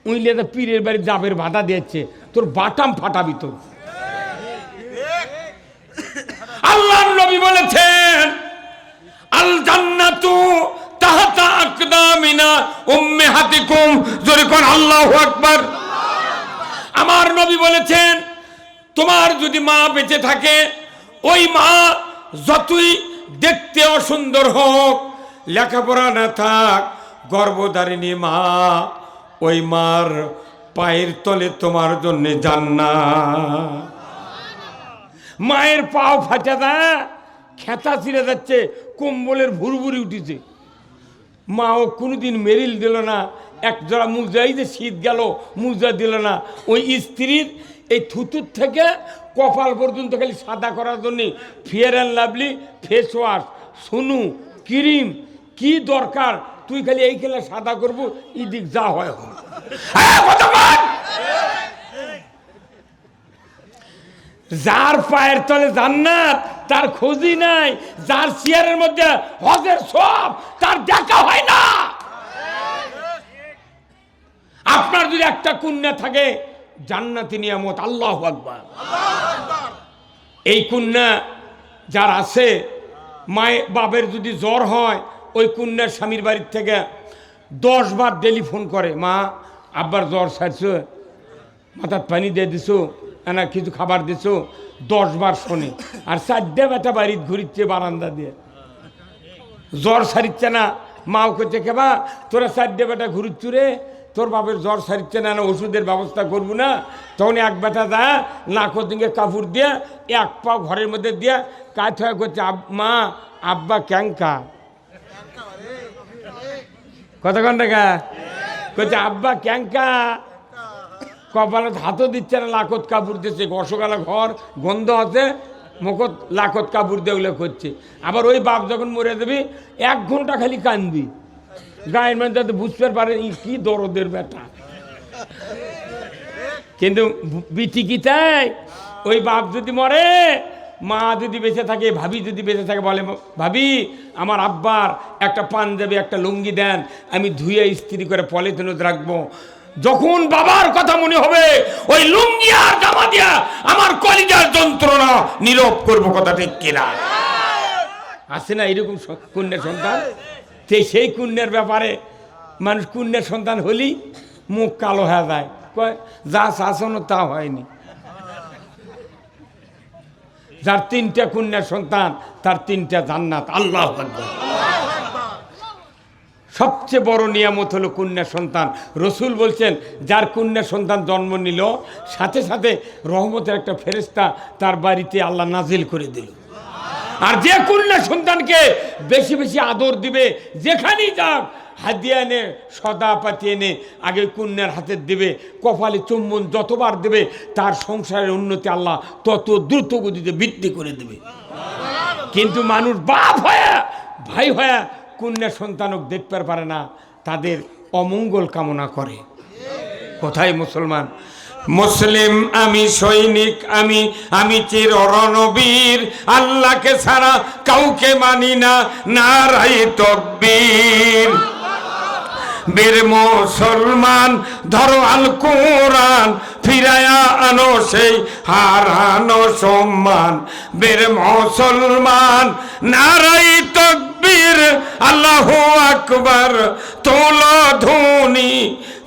উইলে তো পীরের বাড়ি ডাবের ভাতা দিচ্ছে, তোর বাটাম ফাটাবি তোর। আল্লাহ নবী বলেছেন, আল জান্নাতু তাহতা আকদামিনা উম্মাহাতিকুম, জোরে কোন আল্লাহু আকবার। আমার নবী বলেছেন, তোমার যদি মা বেঁচে থাকে, ওই মা যতই দেখতে অসুন্দর হোক, লেখাপড়া না থাক, গর্ভধারিণী মা, ওই মার পায়ের তলে তোমার জন্য জান্নাত। মায়ের পাও ফাটা দা, খেতা ছিঁড়ে যাচ্ছে, কম্বলের ভুরভুরি উঠেছে, মাও কোনোদিন মেরিল দিল না, এক জোড়া মুজাই যে শীত গেল মুজা দিল না। ওই স্ত্রীর এই থুতুর থেকে কপাল পর্যন্ত খালি সাদা করার জন্যে Fair and Lovely, face wash, সুনু, ক্রিম, কি দরকার, তুই খালি এই খেলে সাদা করবো, ইদিক যা হয়। যার পায়ের তলে জান্নাত তার খোঁজই নাই, যার চেয়ারের মধ্যে হজের সব তার দেখা হয় না। আপনার যদি একটা কন্যা থাকে, জান্নাতি নিয়ামত, আল্লাহু আকবার। এই কন্যা যার আছে, মায়ের বাপের যদি জ্বর হয়, ওই কন্যার স্বামীর বাড়ির থেকে 10 বার টেলিফোন করে, মা আব্বার জ্বর সারছো, মাথার পানি দিয়ে দিছো, না কিছু খাবার দিছো, 10 বার শোনে। আর 4টে বেটা বাড়ির ঘুরিচ্ছে বারান্দা দিয়ে, জ্বর সারিচ্ছে না। মাও করছে, কেবা তোরা 4টে বেটা ঘুরিচ্ছু রে, তোর বাপের জ্বর সারিচ্ছে না, না ওষুধের ব্যবস্থা করবো না? তখন এক বেটা দা নাকো দিকে কাপড় দিয়ে এক পা ঘরের মধ্যে দিয়ে কাজ হয়ে করছে, মা আব্বা ক্যাঙ্কা, কতক্ষণ টাকা করছে, আব্বা ক্যাঙ্কা, কপালত হাতও দিচ্ছে না, লাকত কাপড় দিচ্ছে, গসকালা ঘর গন্ধ আছে, মুখত লাকত কাপড় দিয়ে ওগুলো করছে। আবার ওই বাপ যখন মরে দেবি 1 ঘন্টা খালি কানবি, গায়ের মধ্যে যাতে বুঝতে পারে কি দরদের বেটা। কিন্তু বিটি কি তাই, ওই বাপ যদি মরে, মা যদি বেঁচে থাকে, ভাবি যদি বেঁচে থাকে, বলে, ভাবি আমার আব্বার একটা পাঞ্জাবি একটা লুঙ্গি দেন, আমি ধুয়ে ইস্ত্রি করে পলিথিনে রাখবো। যখন বাবার কথা মনে হবে, ওই লুঙ্গি আর জামা দিয়া আমার কলিজার যন্ত্রণা নীরব করবো, কথা ঠিক কিনা? আছে না এরকম কন্যার সন্তান? সেই কন্যার ব্যাপারে মানুষ কন্যার সন্তান হলেই মুখ কালো হয়ে যায়, কয় যা শাসন তা হয়নি। যার 3টে কন্যার সন্তান, তার 3টে জান্নাত, আল্লাহু আকবার। সবচেয়ে বড় নিয়ামত হলো কন্যা সন্তান। রসুল বলছেন, যার কন্যা সন্তান জন্ম নিল, সাথে সাথে রহমতের একটা ফেরেশতা তার বাড়িতে আল্লাহ নাজিল করে দিল। আর যে কন্যা সন্তানকে বেশি বেশি আদর দিবে, যেখানেই যাক হাদিয়া এনে সদা পাতি এনে আগে কন্যার হাতে দেবে, কপালে চুম্বন যতবার দেবে তার সংসারের উন্নতি আল্লাহ তত দ্রুত গতিতে বৃদ্ধি করে দেবে। কিন্তু মানুষ বাপ হয়ে ভাই হয়ে কন্যার সন্তানক দেখতে পারে না, তাদের অমঙ্গল কামনা করে। কোথায় মুসলমান? মুসলিম আমি, সৈনিক আমি, আমি চির রণবীর, আল্লাহকে ছাড়া কাউকে মানি না, নারাই তাকবীর। বীর মুসলমান ধরো আল কোরআন, ফিরায়া আনো সেই হারানো সম্মান। বীর মুসলমান নারাই তাকবীর, আল্লাহু আকবার, তোলো ধ্বনি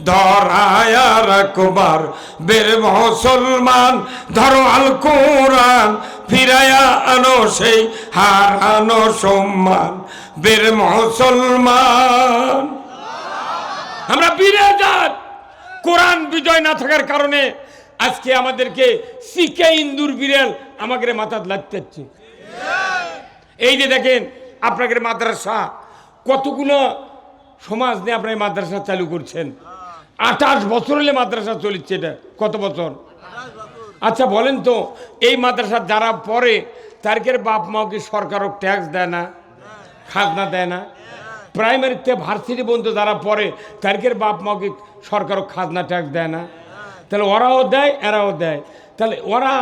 ধরায়া রাখবার। বীর মুসলমান ধরো আল কোরআন, ফিরায়া আনো সেই হারানো সম্মান। বীর মুসলমান আমরা বীরের জাত। কোরআন বিজয় না থাকার কারণে আজকে আমাদেরকে শিখে ইন্দুর বিড়াল আমাদের মাথায় লাগতেছে। এই যে দেখেন আপনাদের মাদ্রাসা, কতগুলো সমাজ নিয়ে আপনার মাদ্রাসা চালু করছেন। 28 বছর হলে মাদ্রাসা চলছে। এটা কত বছর? আচ্ছা বলেন তো, এই মাদ্রাসা যারা পড়ে তাদের বাপ মাও কি সরকারও ট্যাক্স দেয় না, খাজনা দেয় না? প্রাইমারিতে ভার্সিটি পর্যন্ত যারা পড়ে তাদের বাপ মাও কি সরকারও খাজনা ট্যাক্স দেয় না? তাহলে ওরাও দেয়, এরাও দেয়। তাহলে ওরা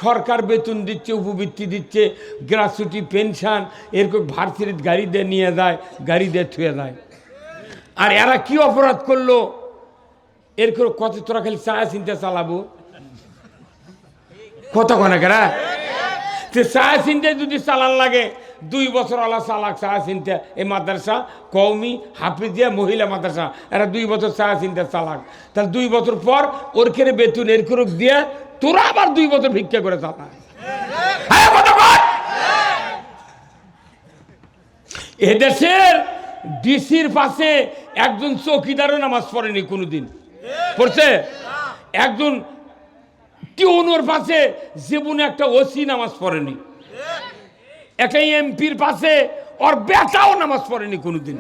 সরকার বেতন দিচ্ছে, উপবৃত্তি দিচ্ছে, গ্রাচুইটি, পেনশন, এরকম ভার্সিটির গাড়ি দিয়ে নিয়ে যায়, গাড়ি দিয়ে থুয়ে যায়। আর এরা কি অপরাধ করলো? এরকম কত তোরা খালি চা চিন্তা চালাবো, কত কনেকেরা চা চিন্তায় যদি চালান লাগে 2 বছর আল্লাহ চালাক চা চিন্তা। এই মাদ্রাসা কওমি হাফিজিয়া মহিলা মাদ্রাসা, এরা 2 বছর চা চিন্তা চালাক। তাহলে 2 বছর পর ওর খেয়ে বেতন এর করে দিয়ে তোরা আবার 2 বছর ভিক্ষা করে চালা। এদেশের ডিসির পাশে একজন চৌকিদারও নামাজ পড়েনি কোনোদিন, পড়ছে? একজন টিউনোর পাশে জীবনে একটা ওসি নামাজ পড়েনি। একটা এমপির পাশে ওর বেটাও নামাজ পড়েনি কোনোদিন।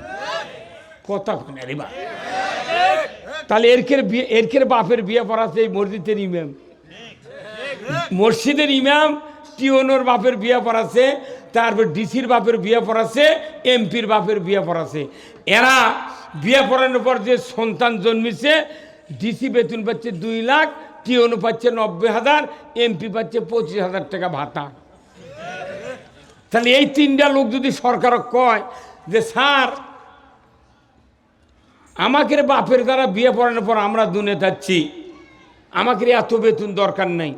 কথা শুনে রে বা। তাহলে এরকের বাপের বিয়ে পড়াছে এই মসজিদের ইমাম, মসজিদের ইমাম টিউনোর বাপের বিয়ে পড়াছে, তারপর ডিসির বাপের বিয়ে পড়াছে, এমপির বাপের বিয়ে পড়াছে। এরা বিয়ে পড়ানোর পর যে সন্তান জন্মিছে, ডিসি বেতন পাচ্ছে 2 লাখ, টিউনো পাচ্ছে 90,000, এমপি পাচ্ছে 25,000 টাকা ভাতা। তাহলে এই 3টা লোক যদি সরকার কয় যে স্যার আমাকে বাপের দ্বারা বিয়ে পড়ানোর পর আমরা দুনে যাচ্ছি, আমাকে এত বেতন দরকার নাই,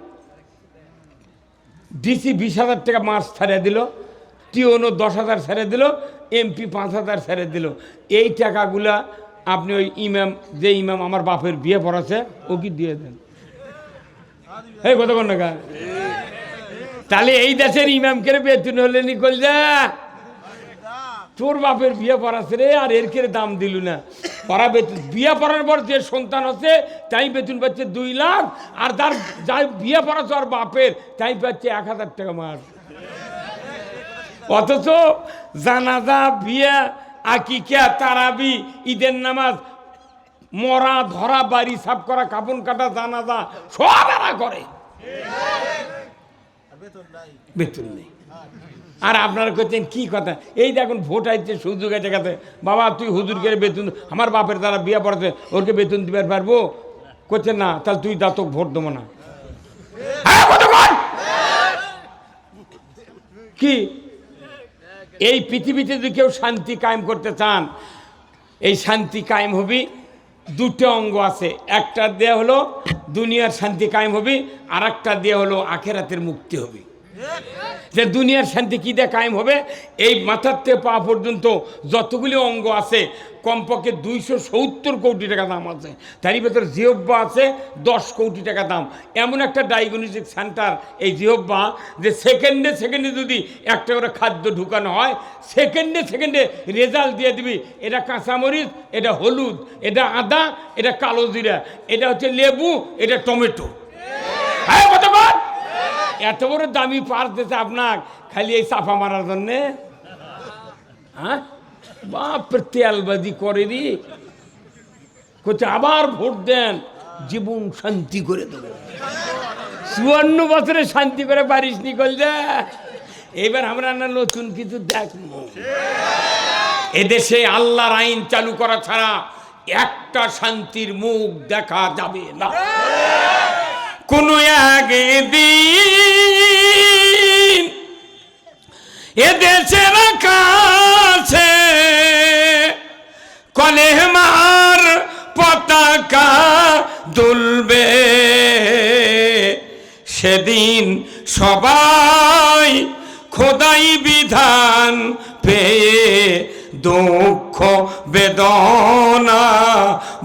ডিসি 20,000 টাকা মাস ছেড়ে দিল, টিউনো 10,000 ছেড়ে দিল, এমপি 5,000 ছেড়ে দিল, এই টাকাগুলা আপনি ওই ইমাম, যে ইমাম আমার বাপের বিয়ে পড়াছে, ও কি দিয়ে দেন। এই কতক্ষণ টাকা? তাহলে এই দেশের ইমামকে বেতন হলে নিকল যা, তোর বাপের বিয়ে পড়াছে রে, আর এর কেড়ে দাম দিল না। পড়া বেতন বিয়ে পড়ার পর যে সন্তান আছে তাই বেতন পাচ্ছে 2 লাখ, আর তার যাই বিয়ে পড়াচ্ছে আর বাপের তাই পাচ্ছে 1,000 টাকা মাস। অথচ জানাজা, বিয়ে, আকিকা, তারাবি, ঈদের নামাজ, মরা ধরা, বাড়ি সাফ করা, কাপন কাটা, জানাজা সব এরা করে, বেতন নেই। আর আপনারা করছেন কি কথা? এই দেখুন ভোট আসছে, সুযোগ আছে কাছে, বাবা তুই হুজুরকে বেতন, আমার বাপের দ্বারা বিয়ে পড়াতে, ওরকে বেতন দিতে পারবো? করছেন না, তাহলে তুই দাতক ভোট দেবো না। কি এই পৃথিবীতে যদি কেউ শান্তি কায়েম করতে চান, এই শান্তি কায়েম হবে, 2টা অঙ্গ আছে। একটা দেয়া হলো দুনিয়ার শান্তি কায়েম হবে, আর একটা দেয়া হলো আখেরাতের মুক্তি হবে। যে দুনিয়ার শান্তি কি দিয়ে কায়েম হবে? এই মাথার থেকে পা পর্যন্ত যতগুলি অঙ্গ আছে কমপক্ষে 270 কোটি টাকা দাম আছে। তারই ভেতর জিহ্বা আছে 10 কোটি টাকা দাম। এমন একটা ডায়াগনস্টিক সেন্টার এই জিহ্বা, যে সেকেন্ডে সেকেন্ডে যদি একটা করে খাদ্য ঢুকানো হয়, সেকেন্ডে সেকেন্ডে রেজাল্ট দিয়ে দিবি, এটা কাঁচামরিচ, এটা হলুদ, এটা আদা, এটা কালো জিরা, এটা হচ্ছে লেবু, এটা টমেটো। হ্যাঁ কতক্ষণ? এত বড় দামি পার্স দিতে আপনার খালি এই চাপা মারার জন্যে? হ্যাঁ বাপরে তেলবাজি করে রে, কোথায় আবার ভোট দেন, জীবন শান্তি করে দেবো। 54 বছরে শান্তি করে পারিস নি করলে, এবার আমরা না নতুন কিছু দেখবো। এদেশে আল্লাহর আইন চালু করা ছাড়া একটা শান্তির মুখ দেখা যাবে না। কোন একদিন এদেশের আকাশে কলেমার পতাকা দুলবে, সেদিন সবাই খোদাই বিধান পেয়ে দুঃখ বেদনা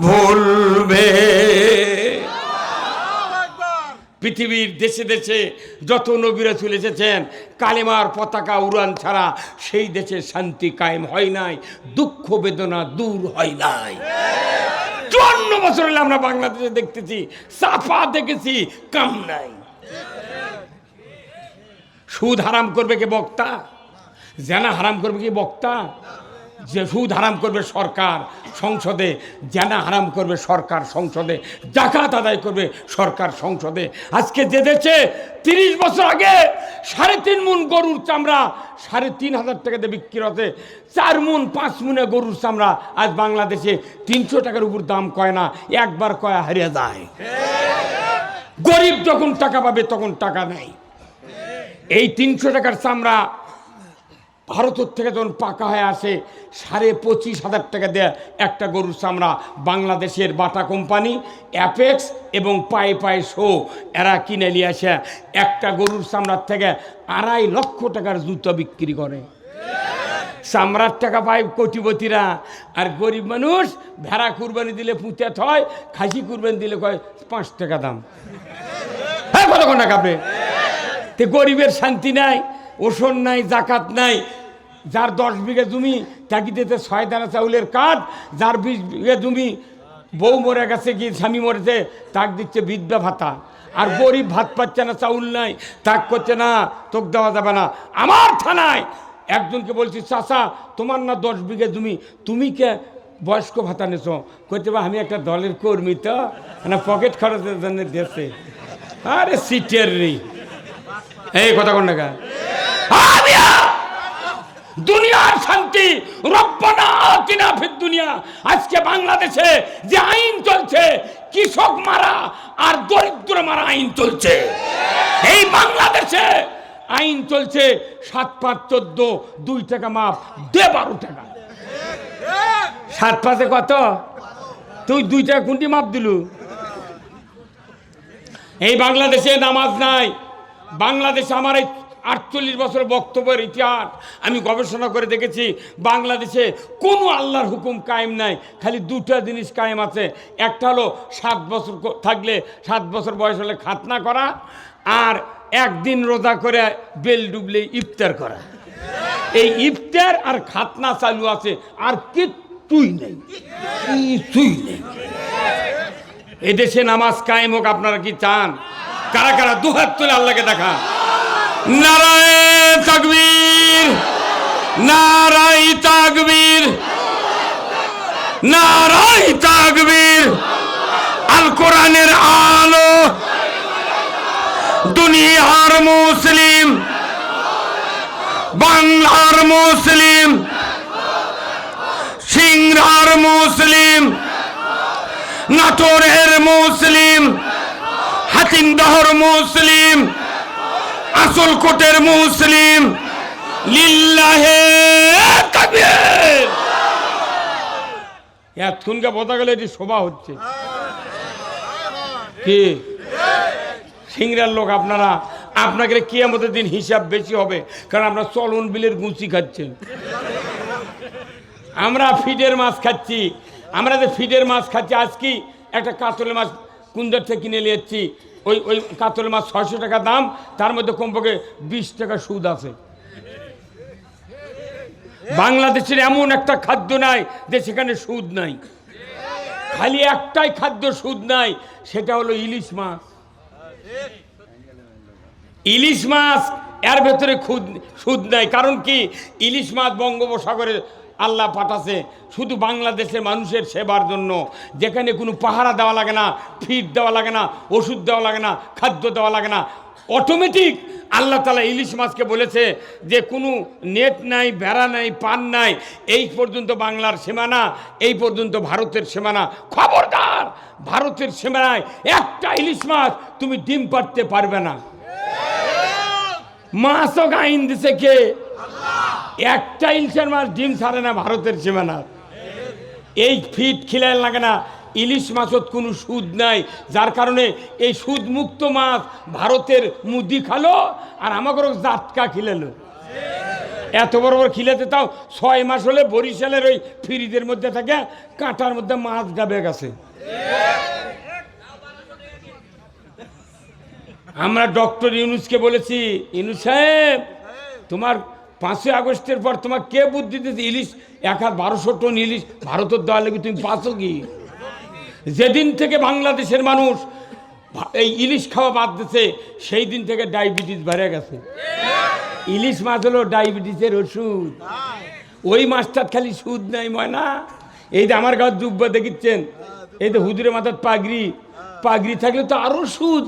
ভুলবে। পৃথিবীর দেশে দেশে যত নবী রাসূল এসেছেন, কালেমার পতাকা উড়ান ছাড়া সেই দেশে শান্তি কায়েম হয় নাই, দুঃখ বেদনা দূর হয় নাই। 54 বছর হলে আমরা বাংলাদেশে দেখতেছি, সাফা দেখেছি, কাম নাই। সুদ হারাম করবে কে বক্তা, জেনা হারাম করবে কি বক্তা? যে সুদ হারাম করবে সরকার সংসদে, জেনা হারাম করবে সরকার সংসদে, জাকাত আদায় করবে সরকার সংসদে। আজকে যে দেশে 30 বছর আগে 3.5 মণ গরুর চামড়া 3,500 টাকা দিয়ে বিক্রি হতে, 4 মণ 5 মণে গরুর চামড়া আজ বাংলাদেশে 300 টাকার উপর দাম কয় না, একবার কয়া হারিয়ে যায়। গরিব যখন টাকা পাবে তখন টাকা নেই। এই 300 টাকার চামড়া ভারতের থেকে যখন পাকা হয়ে আসে, 25,500 টাকা দেয় একটা গরুর চামড়া। বাংলাদেশের বাটা কোম্পানি, অ্যাপেক্স এবং পাই শো এরা কিনে নিয়ে আসে একটা গরুর চামড়ার থেকে 2.5 লক্ষ টাকার জুতো বিক্রি করে। চামড়ার টাকা পায় কোটিপতিরা, আর গরিব মানুষ ভেড়া কুরবানি দিলে পুঁতে হয়, খাসি কুরবানি দিলে কয় 5 টাকা দাম। হ্যাঁ, কতক্ষণ টাকা আপনি? তে গরিবের শান্তি নাই, ওষুধ নাই, জাকাত নাই। যার 10 বিঘা জমি তাকে দিতে 6 দানা চাউলের কাঠ, যার 20 বিঘা জমি বউ মরে গেছে, কি স্বামী মরেছে, তাক দিচ্ছে বিধবা ভাতা। আর গরিব ভাত পাচ্ছে না, চাউল নাই, তাক করছে না, তোকে দেওয়া যাবে না। আমার থানায় একজনকে বলছি, চাচা তোমার না 10 বিঘা জমি, তুমি কে বয়স্ক ভাতা নেছো? করতে বা আমি একটা দলের কর্মী, তো না পকেট খরচের জন্য দেশে। আরে সিটের রে, এই কথা কোন টাকা? দুনিয়ার শান্তি, রব্বানা আতিনা ফিদ দুনিয়া। আজকে বাংলাদেশে যে আইন চলছে, কৃষক মারা আর দরিদ্র মারা আইন চলছে। এই বাংলাদেশে আইন চলছে 7-5-14, 2 টাকা মাপ দে 12 টাকা। 7-5 কত? তুই 2 টাকা কোনটি মাপ দিলু? এই বাংলাদেশে নামাজ নাই। বাংলাদেশে আমার এই 48 বছর বক্তব্যের ইতিহাস আমি গবেষণা করে দেখেছি, বাংলাদেশে কোনো আল্লাহর হুকুম কায়েম নাই, খালি 2টা জিনিস কায়েম আছে। একটা হলো 7 বছর থাকলে, 7 বছর বয়স হলে খাতনা করা, আর একদিন রোজা করে বেল ডুবলে ইফতার করা। এই ইফতার আর খাতনা চালু আছে, আর কিছুই নেই, কিছুই নেই। এদেশে নামাজ কায়েম হোক, আপনারা কি চান? কারা কারা দুহাত তুলে আল্লাহকে দেখা? নারায়ে তাকবীর, নারায়ে তাকবীর, নারায়ে তাকবীর। আল কোরআনের আলো, দুনিয়ার মুসলিম, বাংলার মুসলিম, সিংড়ার মুসলিম, নাটোরের মুসলিম, হাতিমদহর মুসলিম, আসলকোটের মুসলিম, লিল্লাহে তাকবীর। এতক্ষণকে বোঝা গেল এটি শোভা হচ্ছে কি? সিংড়ার লোক আপনারা, আপনাকে কিয়ামতের দিন হিসাব বেশি হবে, কারণ আমরা চলন বিলের গুঁচি খাচ্ছেন, আমরা ফিডের মাছ খাচ্ছি। আমরা যে ফিডের মাছ খাচ্ছি, আজ কি একটা কাতলের মাছ কুন্দর থেকে কিনে নিয়ে যাচ্ছি, ওই কাতলের মাছ 600 টাকা দাম, তার মধ্যে কমপক্ষে 20 টাকা সুদ আছে। বাংলাদেশের এমন একটা খাদ্য নাই যে সেখানে সুদ নাই। খালি একটাই খাদ্য সুদ নাই, সেটা হলো ইলিশ মাছ। ইলিশ মাছ এর ভেতরে সুদ নাই। কারণ কি? ইলিশ মাছ বঙ্গোপসাগরে আল্লাহ পাঠাছে শুধু বাংলাদেশের মানুষের সেবার জন্য, যেখানে কোনো পাহারা দেওয়া লাগে না, ফিড দেওয়া লাগে না, ওষুধ দেওয়া লাগে না, খাদ্য দেওয়া লাগে না, অটোমেটিক আল্লাহ তাআলা ইলিশ মাছকে বলেছে যে কোনো নেট নাই, বেড়া নাই, পান নাই, এই পর্যন্ত বাংলার সীমানা, এই পর্যন্ত ভারতের সীমানা, খবরদার ভারতের সীমানায় একটা ইলিশ মাছ তুমি ডিম পাড়তে পারবে না। মাছও আইন দিছে কে? একটা ইলিশের মাছ ডিম ছাড়ে না ভারতের সীমানা। এই ফিট খিলাই লাগে না, ইলিশ মাছত কোনো সুদ নাই, যার কারণে এই সুদ মুক্ত মাছ ভারতের মুদি খালো আর আমাকে জাটকা খিলালো। এত বড় বড় খিলাতে তাও 6 মাস হলে বরিশালের ওই ফ্রিজের মধ্যে থাকে, কাঁটার মধ্যে মাছ ডাবে গেছে। আমরা ডক্টর ইউনুসকে বলেছি, ইউনুস সাহেব তোমার 5ই আগস্টের পর তোমার কে বুদ্ধি দিয়েছে ইলিশ 1200 টন ইলিশ ভারতের দেওয়া লাগবে, তুমি পাচ্ছ কি? যেদিন থেকে বাংলাদেশের মানুষ এই ইলিশ খাওয়া বাদ দিচ্ছে সেই দিন থেকে ডায়াবেটিস বেড়ে গেছে। ইলিশ মাছ হলো ডায়াবেটিসের ওষুধ। ওই মাছটার খালি সুদ নাই ময়না। এই যে আমার গাঁর জুব্বা দেখিচ্ছেন, এই যে হুজুরের মাথার পাগড়ি, পাগড়ি থাকলে তো আরো সুদ।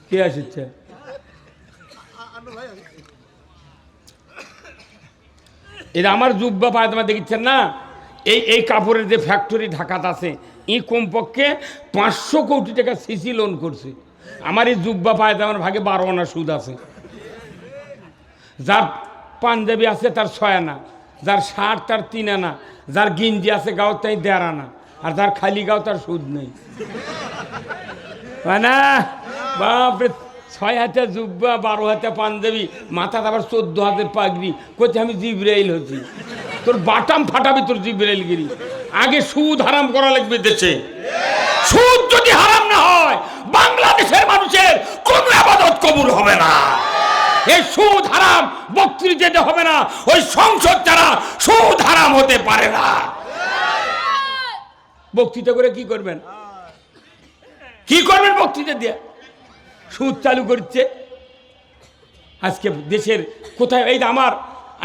কে আসছে? এটা আমার জুব্বা পায়জামা দেখিচ্ছেন না, এই কাপড়ের যে ফ্যাক্টরি ঢাকাতে আছে, এই কমপক্ষে 500 কোটি টাকা সিসি লোন করছে। আমার এই জুব্বা পায়জামার ভাগে 12 আনা সুদ আছে। যার পাঞ্জাবি আছে তার 6 আনা, যার শার্ট তার 3 আনা, যার গিঞ্জি আছে গাও তাই 1.5 আনা, আর যার খালি গাও তার সুদ নেই। না বাপরে, 6 হাতে জুব্বা, 12 হাতে পাঞ্জাবি, মাথাতে আবার 14 হাতের পাগড়ি, কোথায় আমি জিবরাইল হচ্ছি। তোর বাটাম ফাটাবি তোর জিবরাইলগিরি। আগে সুদ হারাম করা লাগবে দেশে। সুদ যদি হারাম না হয় বাংলাদেশের মানুষের কোনো ইবাদত কবুল হবে না। এই সুদ হারাম বক্তৃতা হবে না, ওই সংসদ ছাড়া সুদ হারাম হতে পারে না। বক্তৃতা করে কি করবেন? কি করবেন বক্তৃতা দিয়ে? সুদ চালু করছে। আজকে দেশের কোথায়, এই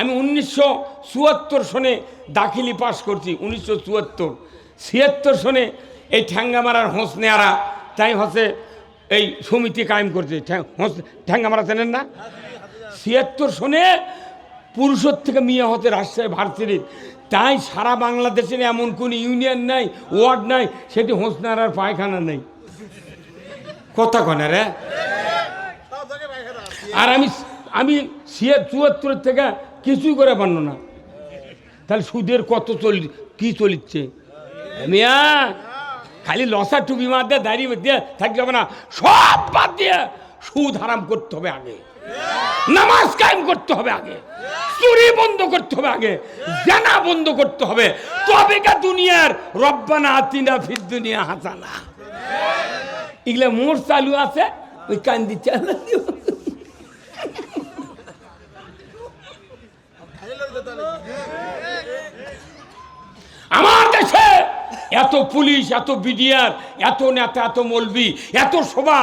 আমি 1974 সনে দাখিলি পাশ করছি। 1976 সনে এই ঠ্যাঙ্গামারার হোসনেয়ারা তাই হচ্ছে এই সমিতি কায়েম করছে। ঠ্যাঙ্গামারা চেনেন না? 76 সনে পুরুষের থেকে মেয়ে হতে রাজশাহী ভার্সিটির, তাই সারা বাংলাদেশের এমন কোন ইউনিয়ন নাই, ওয়ার্ড নাই, সেটি হোসনেয়ারার পায়খানা নেই। কথা কনে রে। আর আমি 74 থেকে কিছুই করে পারল না। তাহলে সুদের কত কি চলিচ্ছে? মিয়া খালি লসা টুপি মার দিয়ে দাঁড়িয়ে দিয়ে থাকতে হবে না, সব বাদ দিয়ে সুদ হারাম করতে হবে আগে, নামাজ কায়েম করতে হবে আগে, চুরি বন্ধ করতে হবে আগে, জানা বন্ধ করতে হবে, তবে কা দুনিয়ার রব্বানা আতিনা ফিদ দুনিয়া হাসানা। এগুলা মোর চালু আছে, ওই কান্দি চালু। আমার দেশে এত পুলিশ, এত বিডিআর, এত নেতা, এত মৌলবি, এত সভা,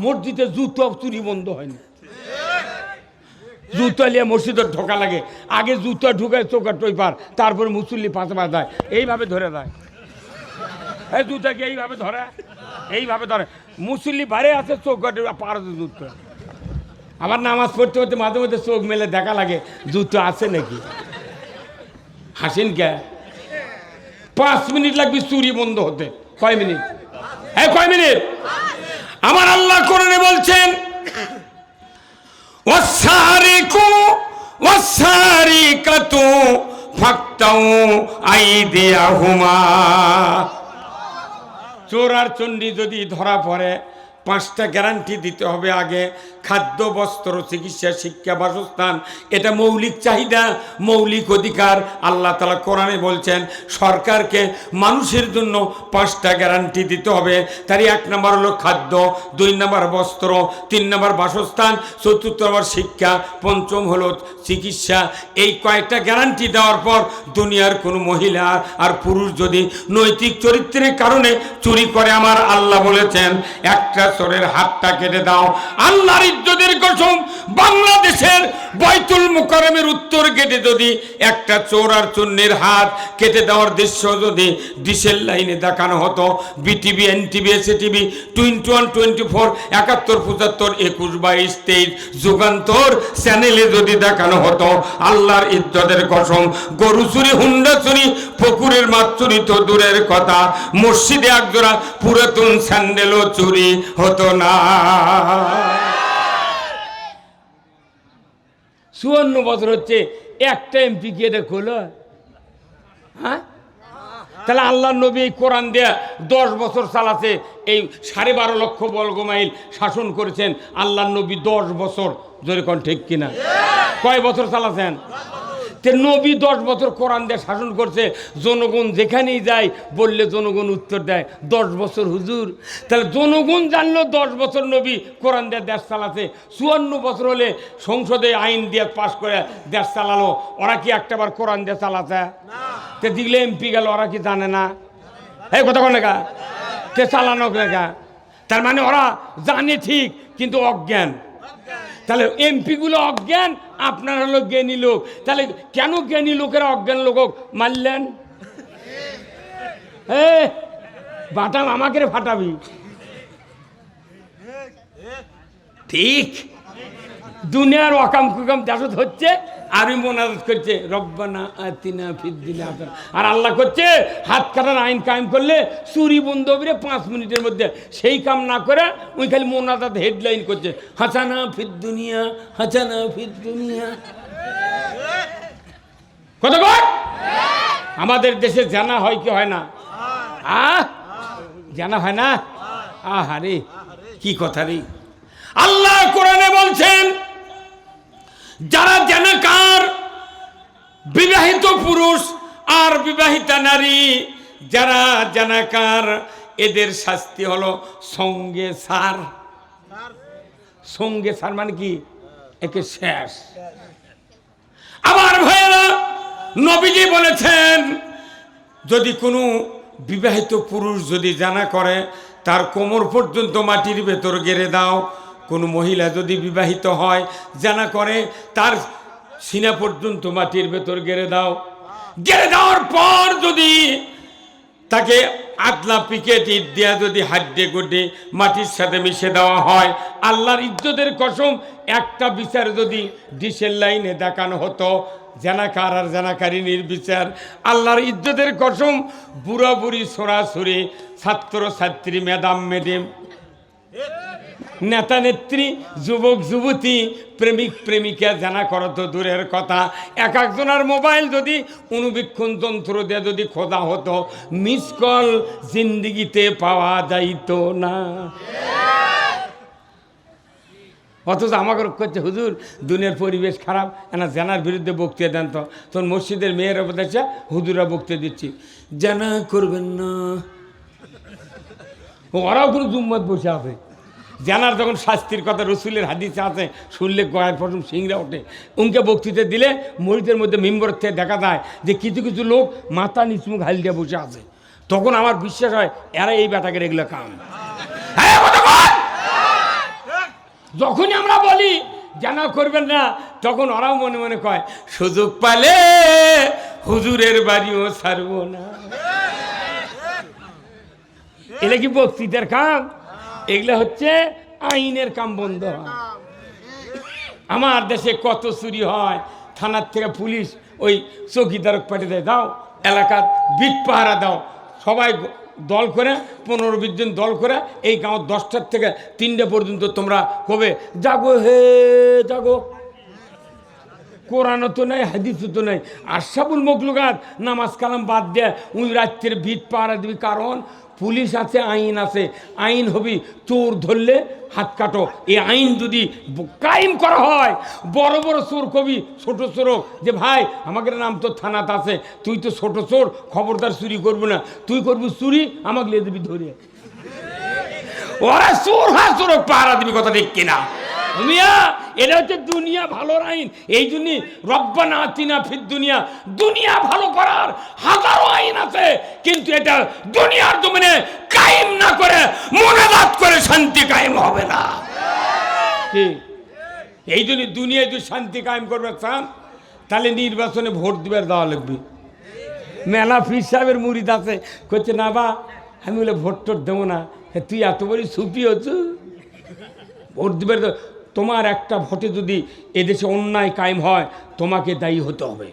মসজিদে জুতো চুরি বন্ধ হয়নি। জুতো নিয়ে মসজিদে ঢোকা লাগে, আগে জুতো ঢুকায় চোখা টইপার, তারপরে মুসল্লি পাশে দেয়, এইভাবে ধরে দেয়। এই জুতাকে এইভাবে ধরে, এইভাবে ধরে, মুসল্লি বাইরে আছে, চোখা পার জুতো। আবার নামাজ পড়তে পড়তে মাঝে মধ্যে চোখ মেলে দেখা লাগে জুতো আছে নাকি। হাসেন কে? 5 মিনিট লাগবে চুরি বন্ধ হতে। কয় মিনিট? হ্যাঁ কয় মিনিট? আমার আল্লাহ কোরআনে বলছেন, ওয়াসারিকু ওয়াসারিকাতু ফাকতাউ আইদিয়াহুমা। চোর আর চণ্ডী যদি ধরা পড়ে 5টা গ্যারান্টি দিতে হবে আগে। খাদ্য, বস্ত্র, চিকিৎসা, শিক্ষা, বাসস্থান, এটা মৌলিক চাহিদা, মৌলিক অধিকার। আল্লাহ তাআলা কোরআনে বলছেন সরকারকে মানুষের জন্য 5টা গ্যারান্টি দিতে হবে। তার 1 নম্বর হলো খাদ্য, 2 নম্বর বস্ত্র, 3 নম্বর বাসস্থান, 4 নম্বর শিক্ষা, 5ম হলো চিকিৎসা। এই কয়েকটা গ্যারান্টি দেওয়ার পর দুনিয়ার কোনো মহিলা আর পুরুষ যদি নৈতিক চরিত্রের কারণে চুরি করে, আমার আল্লাহ বলেছেন একটা চোরের হাতটা কেটে দাও। আল্লাহর ইজ্জতের কসম, বাংলাদেশের বাইতুল মুকাররমের উত্তর গেটে যদি একটা চোর আর চুন্নির হাত কেটে দেওয়ার দৃশ্য যদি ডিশের লাইনে দেখানো হতো, বিটিভি, এনটিভি, এসএটিভি, 21, 24, 71, 75, 21, 22, 23 যুগান্তর চ্যানেলে যদি দেখানো হতো, আল্লাহর ইজ্জতের কসম গরু চুরি, হুন্ডা চুরি, পুকুরের মাছ চুরি তো দূরের কথা, মসজিদে একজোড়া পুরাতন স্যান্ডেলও চুরি হতো না। 54 বছর হচ্ছে একটা এমপি কে এটা খোলো, হ্যাঁ? তাহলে আল্লাহ নবী এই কোরআন দিয়ে 10 বছর চালাতে, এই 12.5 লক্ষ বর্গ মাইল শাসন করেছেন আল্লাহ নবী 10 বছর। জোরে কোন ঠিক কিনা? কয় বছর চালাছেন? নবী 10 বছর কোরআন দিয়ে শাসন করছে। জনগণ যেখানেই যায় বললে জনগণ উত্তর দেয় 10 বছর হুজুর। তাহলে জনগণ জানলো 10 বছর নবী কোরআন দিয়ে দেশ চালাতে। 54 বছর হলে সংসদে আইন দিয়ে পাশ করে দেশ চালালো, ওরা কি একটাবার কোরআন দিয়ে চালাতে? তে দিলে এমপি গেল, ওরা কি জানে না? এই কথা কোন লেখা তে চালানো লেখা? তার মানে ওরা জানে ঠিক কিন্তু অজ্ঞান। তাহলে এমপি গুলো অজ্ঞান, আপনার হলো জ্ঞানী লোক। তাহলে কেন জ্ঞানী লোকেরা অজ্ঞান লোক মারলেন? বাটাম আমাকে ফাটাবি, ঠিক? দুনিয়ার অকাম কুকাম দেশত হচ্ছে, আর মোনাজাত করছে রব্বানা আতিনা ফিদ দুনিয়া হাসানা। আর আল্লাহ করছে হাত কাটার আইন কায়েম করলে চুরি বন্ধ হবে 5 মিনিটের মধ্যে। সেই কাম না করে ওই খালি মোনাজাত হেডলাইন করছে হাসানা ফিদ দুনিয়া, হাসানা ফিদ দুনিয়া। কত কর আমাদের দেশে জানা হয় কি হয় না? জানা হয় না? আহারে কি কথা রে! আল্লাহ কোরআনে বলছেন, যারা জানাকার বিবাহিত পুরুষ আর বিবাহিতা নারী, যারা জানাকার এদের শাস্তি হলো সঙ্গে সার। সঙ্গে সার মানে কি? একে শেষ। আবার ভাইয়েরা, নবীজি বলেছেন যদি কোনো বিবাহিত পুরুষ যদি জানা করে, তার কোমর পর্যন্ত মাটির ভেতর গেড়ে দাও। কোনো মহিলা যদি বিবাহিত হয়, জানা করে, তার সিনা পর্যন্ত মাটির ভেতর গেড়ে দাও। গেড়ে দেওয়ার পর যদি তাকে আতলা পিকেট ইট দেওয়া যদি হাড্ডে গুড্ডে মাটির সাথে মিশে দেওয়া হয়, আল্লাহর ইজ্জতের কসম একটা বিচার যদি ডিশের লাইনে দেখানো হতো, জানাকার আর জানাকারিনীর বিচার, আল্লাহর ইজ্জতের কসম বুড়া বুড়ি, ছোড়াছুড়ি, ছাত্র ছাত্রী, ম্যাডাম ম্যাডাম, নেতা নেত্রী, যুবক যুবতী, প্রেমিক প্রেমিকা জানা করা তো দূরের কথা, এক একজনের মোবাইল যদি অনুবীক্ষণ যন্ত্র দিয়ে যদি খোঁজা হতো, মিস কল জিন্দিগিতে পাওয়া যাইতো না। অথচ আমাকে করছে হুজুর দুনিয়ার পরিবেশ খারাপ, এনা জানার বিরুদ্ধে বক্তৃতা দেন তো। তখন মসজিদের মেয়েরা বলছে হুজুরা বক্তৃতা দিচ্ছি, জানা করবেন না। ওরাও কোনো জুম্মত বসে আছে। জানার যখন শাস্তির কথা রসুলের হাদিসে আছে, শুনলে গয়ের প্রথম সিংরা ওঠে। উনকে বক্তৃতা দিলে মসজিদের মধ্যে মেম্বর থেকে দেখা যায় যে কিছু কিছু লোক মাথা নিচমুখ হাল দিয়ে বসে আছে। তখন আমার বিশ্বাস হয় এরা এই বেটাকে এগুলো কাম। যখনই আমরা বলি জানা করবেন না, তখন ওরাও মনে মনে কয় সুযোগ পালে হুজুরের বাড়িও ছাড়বো না। এটা কি বক্তৃতার কাম? এগুলা হচ্ছে আইনের কাম বন্ধ হয়। আমার দেশে কত চুরি হয়, থানার থেকে পুলিশ ওই চৌকিদারক পাঠিয়ে দেয়, দাও এলাকার বিট পাহারা দাও, সবাই দল করে 15-20 জন দল করে এই গাঁও 10টার থেকে 3টে পর্যন্ত তোমরা কবে জাগো, হে জাগো। কোরআনও তো নাই, হাদিসও তো নাই। আশরাফুল মখলুকাত নামাজ কালাম বাদ দিয়ে ওই রাত্রের ভিট পাহারা দিবি, কারণ পুলিশ আছে, আইন আছে। আইন হবি চোর ধরলে হাত কাটো। এই আইন যদি কায়েম করা হয়, বড় বড় চোর কবি ছোট চোর যে ভাই আমাদের নাম তো থানাতে আছে, তুই তো ছোট চোর, খবরদার চুরি করবি না, তুই করবি চুরি, আমাকে লিয়ে দিবি ধরে। ওরা চোর হয়, চোর পাহারা দিবি, কথা ঠিক কিনা? মিয়া এটা হচ্ছে দুনিয়া ভালোর আইন। এই জন্যই রব্বানা আতিনা ফিদ দুনিয়া, দুনিয়া ভালো করার হাজারো আইন আছে, কিন্তু এটা দুনিয়ার জমিনে কায়েম না করে মুনাজাত করে শান্তি কায়েম হবে না। কি এই জন্য দুনিয়ায় যদি শান্তি কায়েম করবে চান তাহলে নির্বাচনে ভোট দিবার দেওয়া লাগবে। মেলা পীর সাহেবের মুরিদ আছে, করছে না বা আমি বলে ভোট টোট দেবো না। তুই এত বড় সুফি হচ্ছ, ভোট দিবার তোমার একটা ভোটে যদি এদেশে অন্যায় কায়েম হয় তোমাকে দায়ী হতে হবে।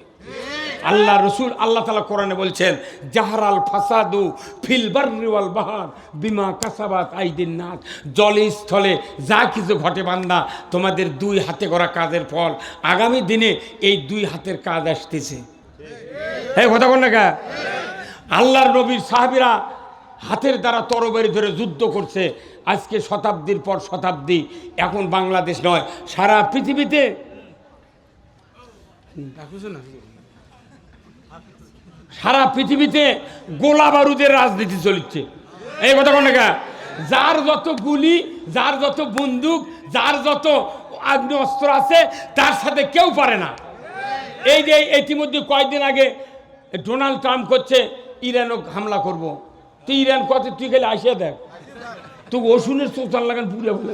আল্লাহ রসুল আল্লাহ তাআলা কোরআনে বলছেন, জাহারাল ফাসাদু ফিল বাররি ওয়াল বাহর বিমা কাসাবাত আইদিন নাস। জলে স্থলে যা কিছু ঘটে বান্দা, তোমাদের দুই হাতে করা কাজের ফল। আগামী দিনে এই দুই হাতের কাজ আসতেছে। হ্যাঁ, কথা বল না কা? আল্লাহর নবীর সাহাবীরা হাতের দ্বারা তরবারি ধরে যুদ্ধ করছে আজকে শতাব্দীর পর শতাব্দী। এখন বাংলাদেশ নয়, সারা পৃথিবীতে গোলা বারুদের রাজনীতি চলছে। এই কথা কোন না? যার যত গুলি, যার যত বন্দুক, যার যত আগ্নেয় অস্ত্র আছে তার সাথে কেউ পারে না। এই যে ইতিমধ্যে কয়েকদিন আগে ডোনাল্ড ট্রাম্প করছে ইরানও হামলা করব। তুই ইরান কত, তুই গেলে আসিয়া দেখ, তুই ওষুনের সোচার লাগান পুড়ে বলে।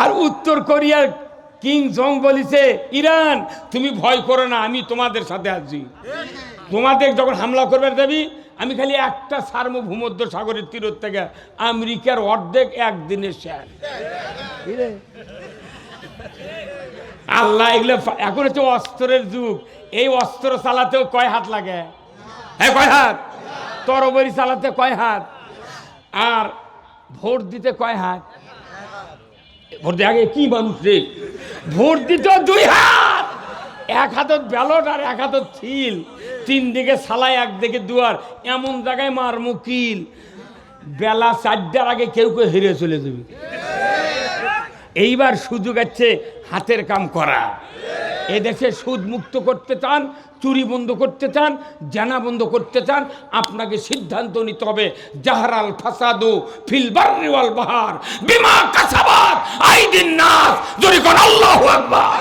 আর উত্তর কোরিয়ার কিং জং বলিছে, ইরান তুমি ভয় করো না, আমি তোমাদের সাথে আছি। তোমাদের যখন হামলা করবে দেবি, আমি খালি একটা সার্বভৌমধ্য সাগরের তীর থেকে আমেরিকার অর্ধেক একদিনের শেষ। আল্লাহ এগুলো এখন হচ্ছে অস্ত্রের যুগ। এই অস্ত্র চালাতেও কয় হাত লাগে? হ্যাঁ, কয় হাত? তরবারি চালাতে কয় হাত? আর ভোট দিতে কয় হাত? ভোট দিয়ে আগে কি মানুষ রে, ভোট দিতে 2 হাত। এক হাতত ব্যালট আর এক হাতত ছিল, 3 দিকে সালাই, একদিকে দুয়ার। এমন জায়গায় মার মুকিল, বেলা 4টার আগে কেউ কেউ হেরে চলে যাবে। এইবার সুযোগ আছে হাতের কাম করা। এদেশে সুদ মুক্ত করতে চান, চুরি বন্ধ করতে চান, জানা বন্ধ করতে চান, আপনাকে সিদ্ধান্ত নিতে হবে জাহারাল ফাসাদু ফিল বাররি ওয়াল বাহর বিমা কাসাবাত আইদিন নাস। জোরে কোন আল্লাহু আকবার।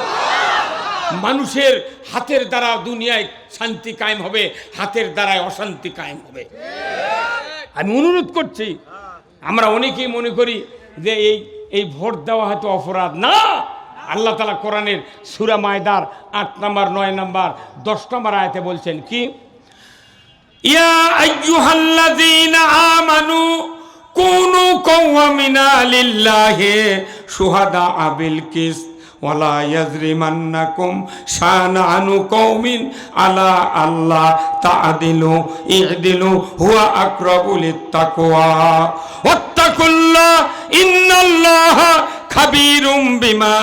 মানুষের হাতের দ্বারা দুনিয়ায় শান্তি কায়েম হবে, হাতের দ্বারায় অশান্তি কায়েম হবে। আমি অনুরোধ করছি, আমরা অনেকেই মনে করি যে এই ভোট দেওয়া হয়তো অপরাধ না। আল্লাহ তাআলা কোরআনের সূরা মায়দার 8 নম্বর, 9 নম্বর, 10 নম্বর আয়াতে বলছেন কি, ইয়া আইয়ুহাল্লাযীনা আমানু কুনু কাওয়ামিনা লিল্লাহি শুহাদা বিল কিসত ওয়ালা ইয়াজরিমান্নাকুম শানানু কওমিন আলা আল্লাহ তা'দিলু ই'দিলু হুয়া আকরাবু লিত্তাকওয়া ওয়াত্তাকুল্লাহ ইন্নাল্লাহা খাবীরুম বিমা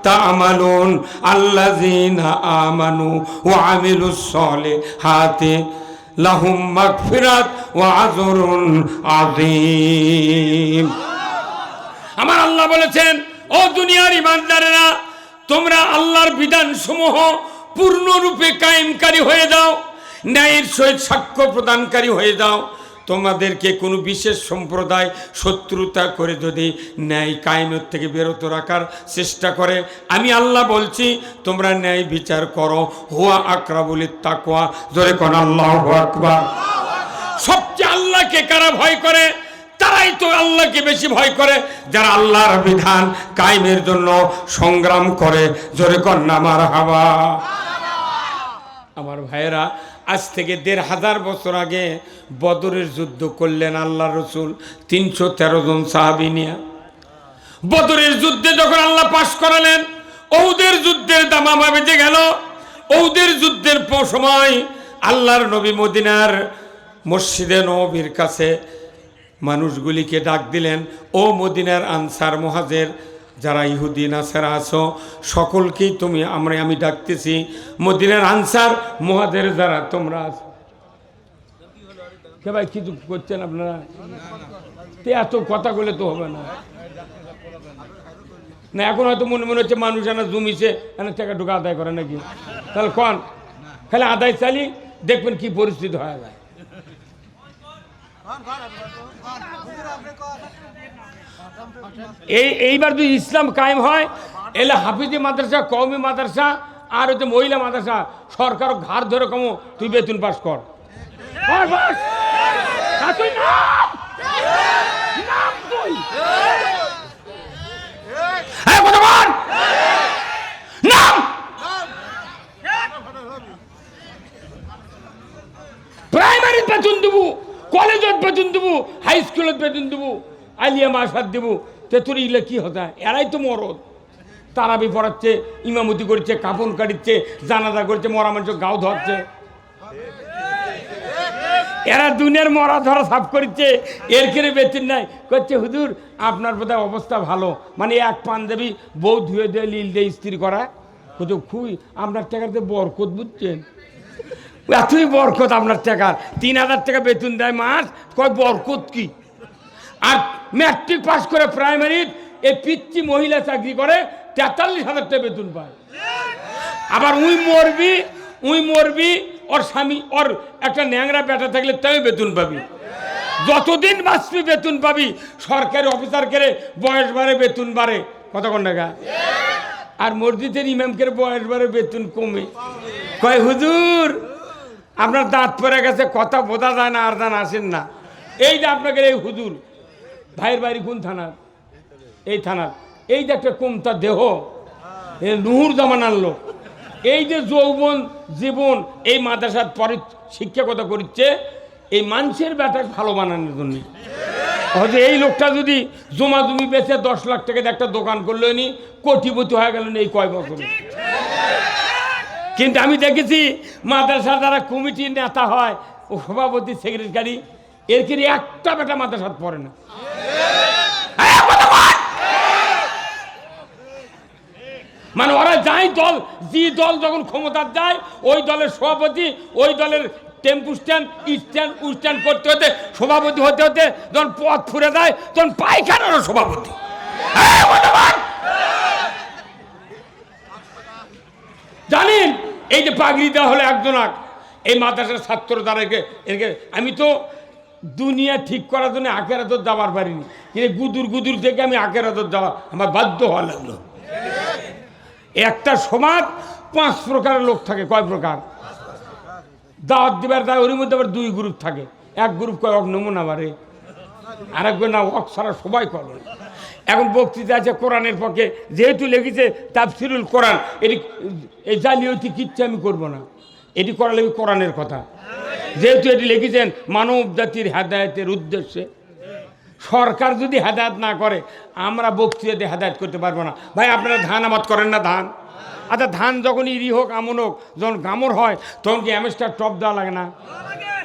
তা'মালুন আল্লাযীনা আমানু ওয়া আমিলুস সলিহাতি লাহুম মাগফিরাত ওয়া আজরুন আযীম। আমার আল্লাহ বলেছেন, ও দুনিয়ার ইমানদারেরা, তোমরা আল্লাহর বিধানসমূহ পূর্ণরূপে কায়েমকারী হয়ে যাও, ন্যায়ের সহিত সাক্ষ্য প্রদানকারী হয়ে যাও। তোমাদেরকে কোনো বিশেষ সম্প্রদায় শত্রুতা করে যদি ন্যায় কায়েমের থেকে বিরত রাখার চেষ্টা করে, আমি আল্লাহ বলছি তোমরা ন্যায় বিচার করো। হুয়া আকরাবু লিত্তাকওয়া। জোরে কোন আল্লাহু আকবার। সবচেয়ে আল্লাহকে কারা ভয় করে? তারাই তো আল্লাহকে বেশি ভয় করে যারা আল্লাহর বিধান কায়েমের জন্য সংগ্রাম করে। জোরে কোন না মারহাবা। আমার ভাইয়েরা, আজ থেকে 1500 বছর আগে বদরের যুদ্ধ করলেন আল্লাহ রসুল 313 জন সাহাবী নিয়ে। বদরের যুদ্ধে যখন আল্লাহ পাশ করালেন, ওহুদের যুদ্ধের দামামা বেজে গেল। ওহুদের যুদ্ধের সময় আল্লাহর নবী মদিনার মসজিদে নববীর কাছে মানুষগুলিকে ডাক দিলেন, ও মদিনার আনসার মুহাজির যারা ইহুদি নাসারা আছো, সকলকেই আমি ডাকতেছি। মদিনার আনসার মুহাজির যারা তোমরা আছো, কে ভাই কিছু করছেন আপনারা? এত কথা বলে তো হবে না। না এখন হয়তো মনে মনে হচ্ছে মানুষ এনা জমিছে, এনা টাকা ঢুকা আদায় করে নাকি? তাহলে কন খালি আদায় চালি, দেখবেন কি পরিস্থিতি হয়ে যায়। এইবার যদি ইসলাম কায়েম হয়, এলে হাফিজি মাদ্রাসা, কওমি মাদ্রাসা আর হচ্ছে মহিলা মাদ্রাসা সরকার ঘাড় ধরে কমো, তুই বেতন পাস কর। প্রাইমারিত বেতন দেবো, কলেজত বেতন দেবো, হাই স্কুলত বেতন দেবো, আলিয়া মাসাদ দেবো। তেতুর ইলে কি হতা? এরাই তো মরদ। তারাবি পড়াচ্ছে, ইমামতি করছে, কাপড় কাটিচ্ছে, জানাজা করছে, মরা মানুষ গাও ধরছে। এরা দুনিয়ার মরা ধরা সাফ করছে, এর কেড়ে বেতন নাই। করছে হুজুর আপনার বোধহয় অবস্থা ভালো, মানে এক পাঞ্জাবি বউ ধুয়ে দিয়ে লীল দিয়ে ইস্ত্রি করা। কোথাও খুবই আপনার টাকাতে বরকত, বুঝছেন? এতই বরকত আপনার টাকার, 3000 টাকা বেতন দেয় মাস, কয় বরকত কি? আর ম্যাট্রিক পাস করে প্রাইমারি এই পিচ্ছি মহিলা চাকরি করে 43,000 টাকা বেতন পায়। আবার উই মরবি ওর স্বামী, ওর একটা ন্যাংরা বেটা থাকলে তাই বেতন পাবি। যতদিন বাঁচবি বেতন পাবি। সরকারি অফিসার করে বয়স বাড়ে, বেতন বাড়ে। কতক্ষণ টাকা? আর মসজিদের ইমামকে বয়স বাড়ে, বেতন কমে। কয় হুজুর আপনার দাঁত পড়ে গেছে, কথা বোঝা যায় না, আর দান আসেন না। এই যে আপনাকে এই হুজুর ভাইয়ের বাড়ি কোন থানার? এই থানার। এই যে একটা কমতা দেহ, নুহুর জামানার লোক। এই যে যৌবন জীবন এই মাদ্রাসার পরে শিক্ষকতা করছে, এই মানুষের ব্যাটাকে ভালো বানানোর জন্য। হয়তো এই লোকটা যদি জমা জমি বেচে 10 লাখ টাকা একটা দোকান করলো, নি কোটিপতি হয়ে গেল এই কয় বছর। কিন্তু আমি দেখেছি মাদ্রাসা যারা কমিটির নেতা হয়, ও সভাপতি, সেক্রেটারি, এর কি একটা বেটা মাদ্রাসাত পড়ে না। মানে ওরা যাই দল, যে দল যখন ক্ষমতার যায়, ওই দলের সভাপতি, ওই দলের টেম্পু স্ট্যান্ড করতে হতে, সভাপতি হতে হতে যখন পথ ফুরে যায়, তখন পায়খানারও সভাপতি। জানেন এই যে পাগড়ি দেওয়া হলো একজন, এই মাদ্রাসার ছাত্র দ্বারা একে আমি তো দুনিয়া ঠিক করার জন্য আখেরাতত যাওয়ার পারিনি, কিন্তু গুদুর থেকে আমি আখেরাতত যাওয়া আমার বাধ্য হওয়া লাগলো। একটা সমাজ 5 প্রকারের লোক থাকে। কয় প্রকার? দাওয়াত দিবার দায়, ওর মধ্যে আবার 2 গ্রুপ থাকে। এক গ্রুপ কয় অক নমুনা বারে, আর একজন না অক সারা সবাই করবে। এখন বক্তৃতা আছে কোরআনের পক্ষে, যেহেতু লিখেছে তাফসিরুল কোরআন, এটি এই জালিয়াতি কিচ্ছু আমি করবো না, এটি করা লাগবে কোরআনের কথা। যেহেতু এটি লিখেছেন মানব জাতির হেদায়েতের উদ্দেশ্যে, সরকার যদি হেদায়েত না করে আমরা বক্তৃতাতে হেদায়েত করতে পারবো না। ভাই আপনারা ধান আবাদ করেন না? ধান, আচ্ছা ধান যখন ইরি হোক আমন হোক, যখন গামর হয় তখন কি অ্যামেস্টার টপ দেওয়া লাগে না?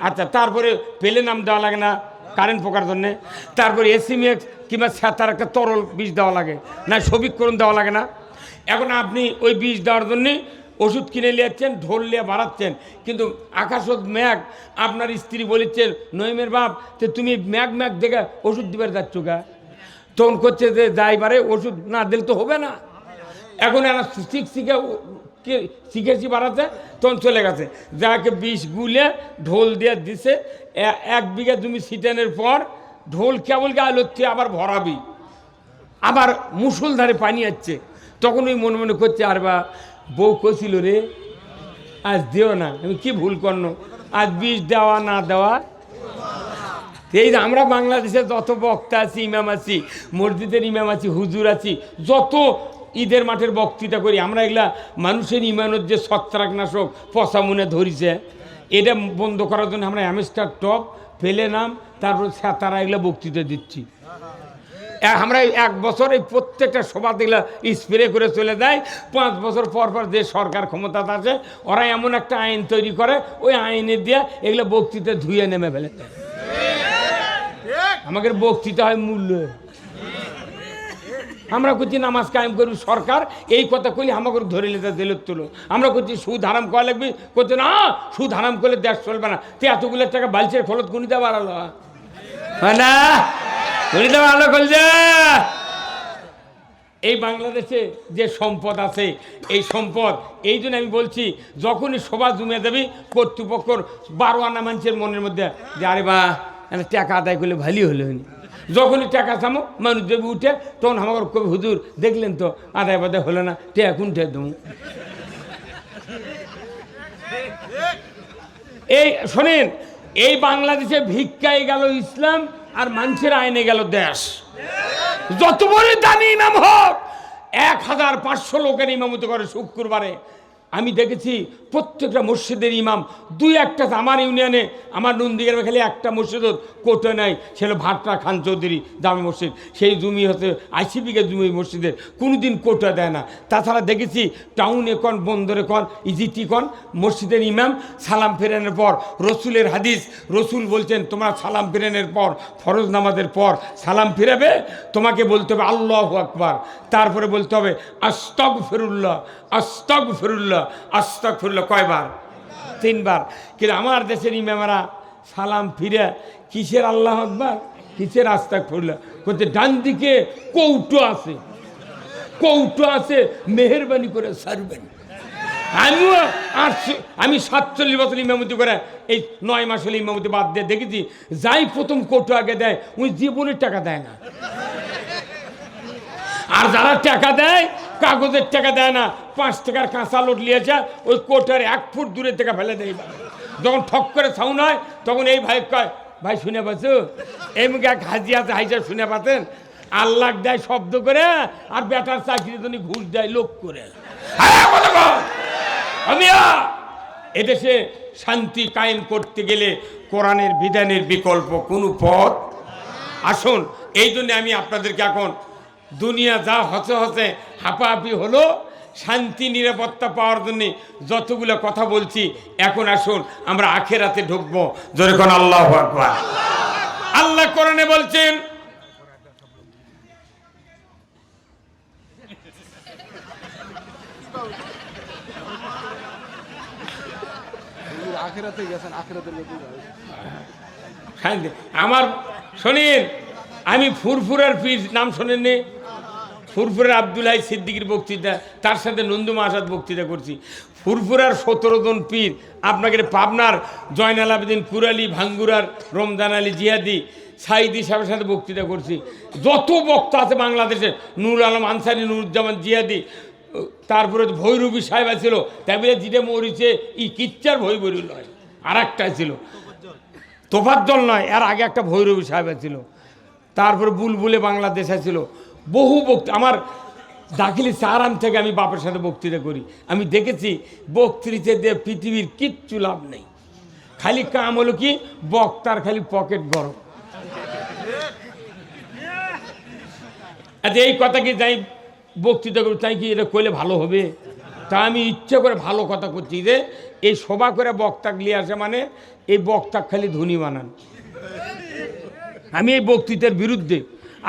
আচ্ছা তারপরে পেলে নাম দেওয়া লাগে না কারেন্ট পোকার জন্যে? তারপরে এসিমেক্স কিংবা স্যাতার একটা তরল বীজ দেওয়া লাগে না? সবিকরণ দেওয়া লাগে না? এখন আপনি ওই বীজ দেওয়ার জন্যে ওষুধ কিনে নিয়ে যাচ্ছেন, ঢোল নিয়ে বাড়াচ্ছেন, কিন্তু আকাশত ম্যাগ। আপনার স্ত্রী বলেছেন নইমের বাপ, তো তুমি ম্যাগ দেখে ওষুধ দিবার যাচ্ছ গা? তখন করছে যে যাইবারে ওষুধ না দিলে তো হবে না। এখন এরা শিখেছি বাড়াতে, তখন চলে গেছে যাকে বিষ গুলে ঢোল দিয়ে দিছে। 1 বিঘা জমি ছিটানোর পর ঢোল কেবল গায়ে আবার ভরাবি, আবার মুসলধারে পানি আসছে। তখন ওই মনে করছে আর বা বউ কছিল রে আজ দিও না, আমি কি ভুল করনো, আজ বিষ দেওয়া না দেওয়া। এই যে আমরা বাংলাদেশে যত বক্তা আছি, ইমাম আছি, মসজিদের ইমাম আছি, হুজুর আছি, যত ঈদের মাঠের বক্তৃতা করি, আমরা এগুলা মানুষের ইমানের যে ছত্রাকনাশক পচা মনে ধরিছে, এটা বন্ধ করার জন্য আমরা অ্যামেস্টার টপ, ফেলে নাম, তারপর তারা এগুলা বক্তৃতা দিচ্ছি। আমরা 1 বছর এই প্রত্যেকটা সভা এগুলা স্প্রে করে চলে যায়। 5 বছর পর যে সরকার ক্ষমতাতে আছে, ওরা এমন একটা আইন তৈরি করে, ওই আইনের দিয়ে এগুলো বক্তৃতা ধুয়ে নেমে ফেলে। আমাদের বক্তৃতা হয় মূল্য। আমরা করছি নামাজ কায়েম করবি, সরকার এই কথা কইলে আমাকে ধরে নিতে জেলের তুলো। আমরা করছি সুদ হারাম করা লাগবে, করছে না সুদ হারাম করলে দেশ চলবে না। তো এতগুলো টাকা বালছের খরচ গুনিতে বাড়ালো না, গুনিতে বাড়ালো খলছে। এই বাংলাদেশে যে সম্পদ আছে, এই সম্পদ, এই জন্য আমি বলছি যখনই সভা জমে যাবি, কর্তৃপক্ষর 12 আনা মানুষের মনের মধ্যে যে আরে বা টাকা আদায় করলে ভালোই হলো, যখনই টাকা চামো মানুষ দেবে উঠে, তখন আমার কবি হুজুর দেখলেন তো আদায় বাদায় হলো না, টেয়া কোন টেয়া দেবো। এই শোনেন, এই বাংলাদেশে ভিক্ষায় গেল ইসলাম আর মানুষের আইনে গেল দেশ। যত বড় দামি ইমাম হোক, 1500 লোকের ইমামতি করে শুক্রবারে। আমি দেখেছি প্রত্যেকটা মসজিদের ইমাম দুই একটা, আমার ইউনিয়নে আমার নন্দীগ্রামে খালি একটা মসজিদের কোটা নাই, সেটা ভাট্টা খান চৌধুরী জামে মসজিদ। সেই জমি হচ্ছে আইসিপিকে জমি মসজিদের, কোনোদিন কোটা দেয় না। তাছাড়া দেখেছি টাউনে কন, বন্দরে কন, ইজিটি কন, মসজিদের ইমাম সালাম ফেরানোর পর রসুলের হাদিস, রসুল বলছেন তোমরা সালাম ফেরানোর পর, ফরজ নামাজের পর সালাম ফিরাবে, তোমাকে বলতে হবে আল্লাহু আকবার, তারপরে বলতে হবে আস্তাগফিরুল্লাহ, আস্তাগফিরুল্লাহ, আস্তাগফিরুল্লাহ। কয়বার? 3 বার। কিন্তু আমার দেশের ইমামেরা সালাম ফিরে কিসের আল্লাহ আকবার, কিসের আস্তাগফিরুল্লাহ করতে, ডান দিকে কৌটো আছে, কৌটো আছে, মেহেরবানি করে সারবেন। আমি 47 বছর ইমামতি করে এই 9 মাস হলে ইমামতি বাদ দিয়ে দেখেছি, যাই প্রথম কৌটো আগে দেয় ওই জীবনের টাকা দেয় না। আর যারা টাকা দেয়, কাগজের টাকা দেয় না, 5 টাকার কাঁচা লোট নিয়েছে, ওই কোটার 1 ফুট দূরে থেকে ফেলে দেয়। যখন ঠক করে সাউন্ড হয় তখন এই ভাই কয়, ভাই শুনে পাচ্ছো, এই মুখে এক হাজি আছে, হাইজা শুনে পাচ্ছেন, আল্লাহ দেয় শব্দ করে, আর বেটার চাকরি জন্য ঘুষ দেয় লোক করে। এদেশে শান্তি কায়েম করতে গেলে কোরআনের বিধানের বিকল্প কোনো পথ। আসুন, এই জন্য আমি আপনাদেরকে এখন দুনিয়া যা হচ্ছে হচ্ছে হাঁপাহাঁপি হলো, শান্তি নিরাপত্তা পাওয়ার জন্য যতগুলো কথা বলছি, এখন আসুন আমরা আখিরাতে ঢুকবো। জোরে কোন আল্লাহু আকবার। আল্লাহ কোরআনে বলছেন, আমার শোনেন, আমি ফুরফুরার পীর নাম শোনেননি? ফুরফুরার আব্দুল্লাহ সিদ্দিকীর বক্তৃতা, তার সাথে নন্দুমা আসাদ বক্তৃতা করছি। ফুরফুরার 17 জন পীর, আপনাকে পাবনার জয়নাল আবেদিন কুরালি, ভাঙ্গুরার রমজান আলী জিহাদি, সাইদি সাহেবের সাথে বক্তৃতা করছি। যত বক্তা আছে বাংলাদেশে, নুর আলম আনসারি, নুরুজ্জামান জিহাদি, তারপরে ভৈরবী সাহেব ছিল, তাই বলে যেটা মরিছে ই কিচ্চার ভৈরবী নয়, আর একটা ছিল তোফাজ্জল নয়, এর আগে একটা ভৈরবী সাহেব ছিল, তারপরে বুলবুলে বাংলাদেশ ছিল। বহু বক্তা আমার দাখিলি সারাম থেকে আমি বাপের সাথে বক্তৃতা করি। আমি দেখেছি বক্তৃতা দিয়ে পৃথিবীর কিচ্ছু লাভ নেই, খালি কাম হলো কি বক্তার খালি পকেট গরম। আচ্ছা, এই কথা কি যাই বক্তৃতা করি, তাই কি এটা করলে ভালো হবে? তা আমি ইচ্ছে করে ভালো কথা করছি যে এই সভা করে বক্তা নিয়ে আসে, মানে এই বক্তা খালি ধনী বানান। আমি এই বক্তৃতার বিরুদ্ধে।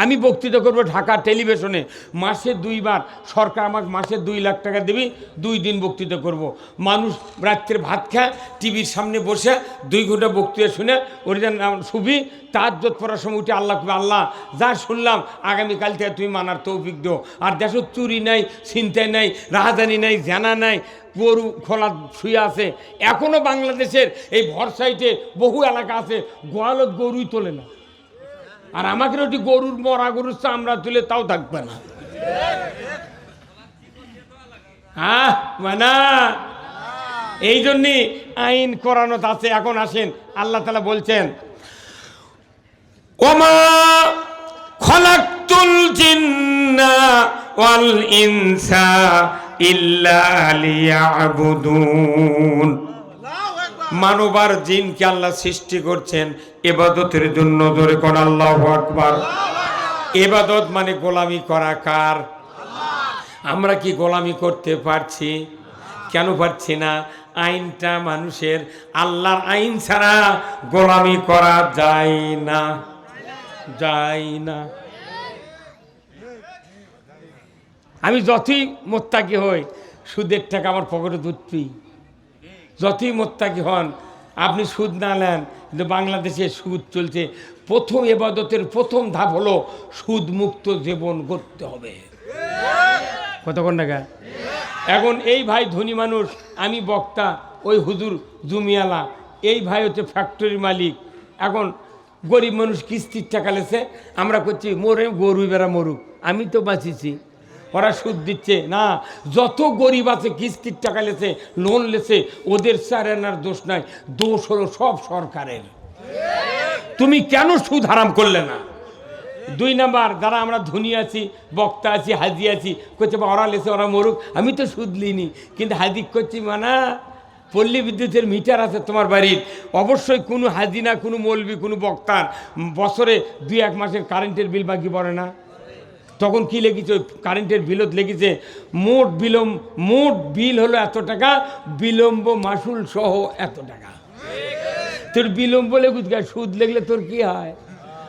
আমি বক্তৃতা করবো ঢাকা টেলিভিশনে, মাসে 2 বার, সরকার আমাকে মাসে 2 লাখ টাকা দেবে, 2 দিন বক্তৃতা করব। মানুষ রাত্রে ভাত খায়, টিভির সামনে বসে 2 ঘন্টা বক্তৃতা শুনে ওর যেন শুভি তাহাজ্জুদ পড়ার সময় উঠে আল্লাহ আল্লাহ যা শুনলাম আগামীকাল থেকে তুমি মানার তৌফিক দিও। আর দেশত চুরি নাই, ছিনতাই নাই, রাহাজানি নাই, জানা নাই, গরু খোলা শুয়ে আছে। এখনও বাংলাদেশের এই ভরসাইটে বহু এলাকা আছে গোয়ালত গরুই তোলে না, আর আমাকে ওটি গরুর মরা গরুর চামড়া তুলে তাও থাকবে না। হ্যাঁ মানে এই জন্যে আইন করানো আছে। এখন আসেন, আল্লাহ তাআলা বলছেন, ওমা খলাকতুল জিন্না ওয়াল ইনসা ইল্লা লিয়াবুদুন। মানব আর জিনকে আল্লাহ সৃষ্টি করছেন ইবাদতের জন্য। জোরে কোন আল্লাহু আকবার। ইবাদত মানে গোলামি করা কার? আমরা কি গোলামি করতে পারছি? কেন পারছি না? আইনটা মানুষের, আল্লাহর আইন ছাড়া গোলামি করা যায় না, যায় না। আমি যতই মোত্তাকি হই, সুদের টাকা আমার পকেটে ধরতেই। যতই মোত্তাকি হন, আপনি সুদ না নেন, কিন্তু বাংলাদেশে সুদ চলছে। প্রথম ইবাদতের প্রথম ধাপ হলো সুদ মুক্ত জীবন করতে হবে। কতক্ষণ টাকা? এখন এই ভাই ধনী মানুষ, আমি বক্তা, ওই হুজুর জুমিয়ালা, এই ভাই হচ্ছে ফ্যাক্টরির মালিক। এখন গরিব মানুষ কিস্তির টাকা লেছে, আমরা করছি মরে গরু বেড়া মরুক, আমি তো বাঁচিছি, ওরা সুদ দিচ্ছে না। যত গরিব আছে কিস্তির টাকা লেছে, লোন লেছে, ওদের চারেনার দোষ নাই, দোষ হলো সব সরকারের। তুমি কেন সুদ হারাম করলে না? 2 নাম্বার, যারা আমরা ধনী আছি, বক্তা আছি, হাজি আছি, করছে বা ওরা লেছে ওরা মরুক, আমি তো সুদ লিনি, কিন্তু হাজি করছি মানা পল্লী বিদ্যুতের মিটার আছে তোমার বাড়ির, অবশ্যই কোনো হাজি না কোনো মৌলবি কোনো বক্তার বছরে 2-1 মাসের কারেন্টের বিল বাকি পড়ে না। তখন কি লিখেছে ওই কারেন্টের বিলত লিখেছে মোট বিল হলো এত টাকা, বিলম্ব মাসুল সহ এত টাকা। তোর বিলম্ব লেগুত গা, সুদ লেগলে তোর কি হয়?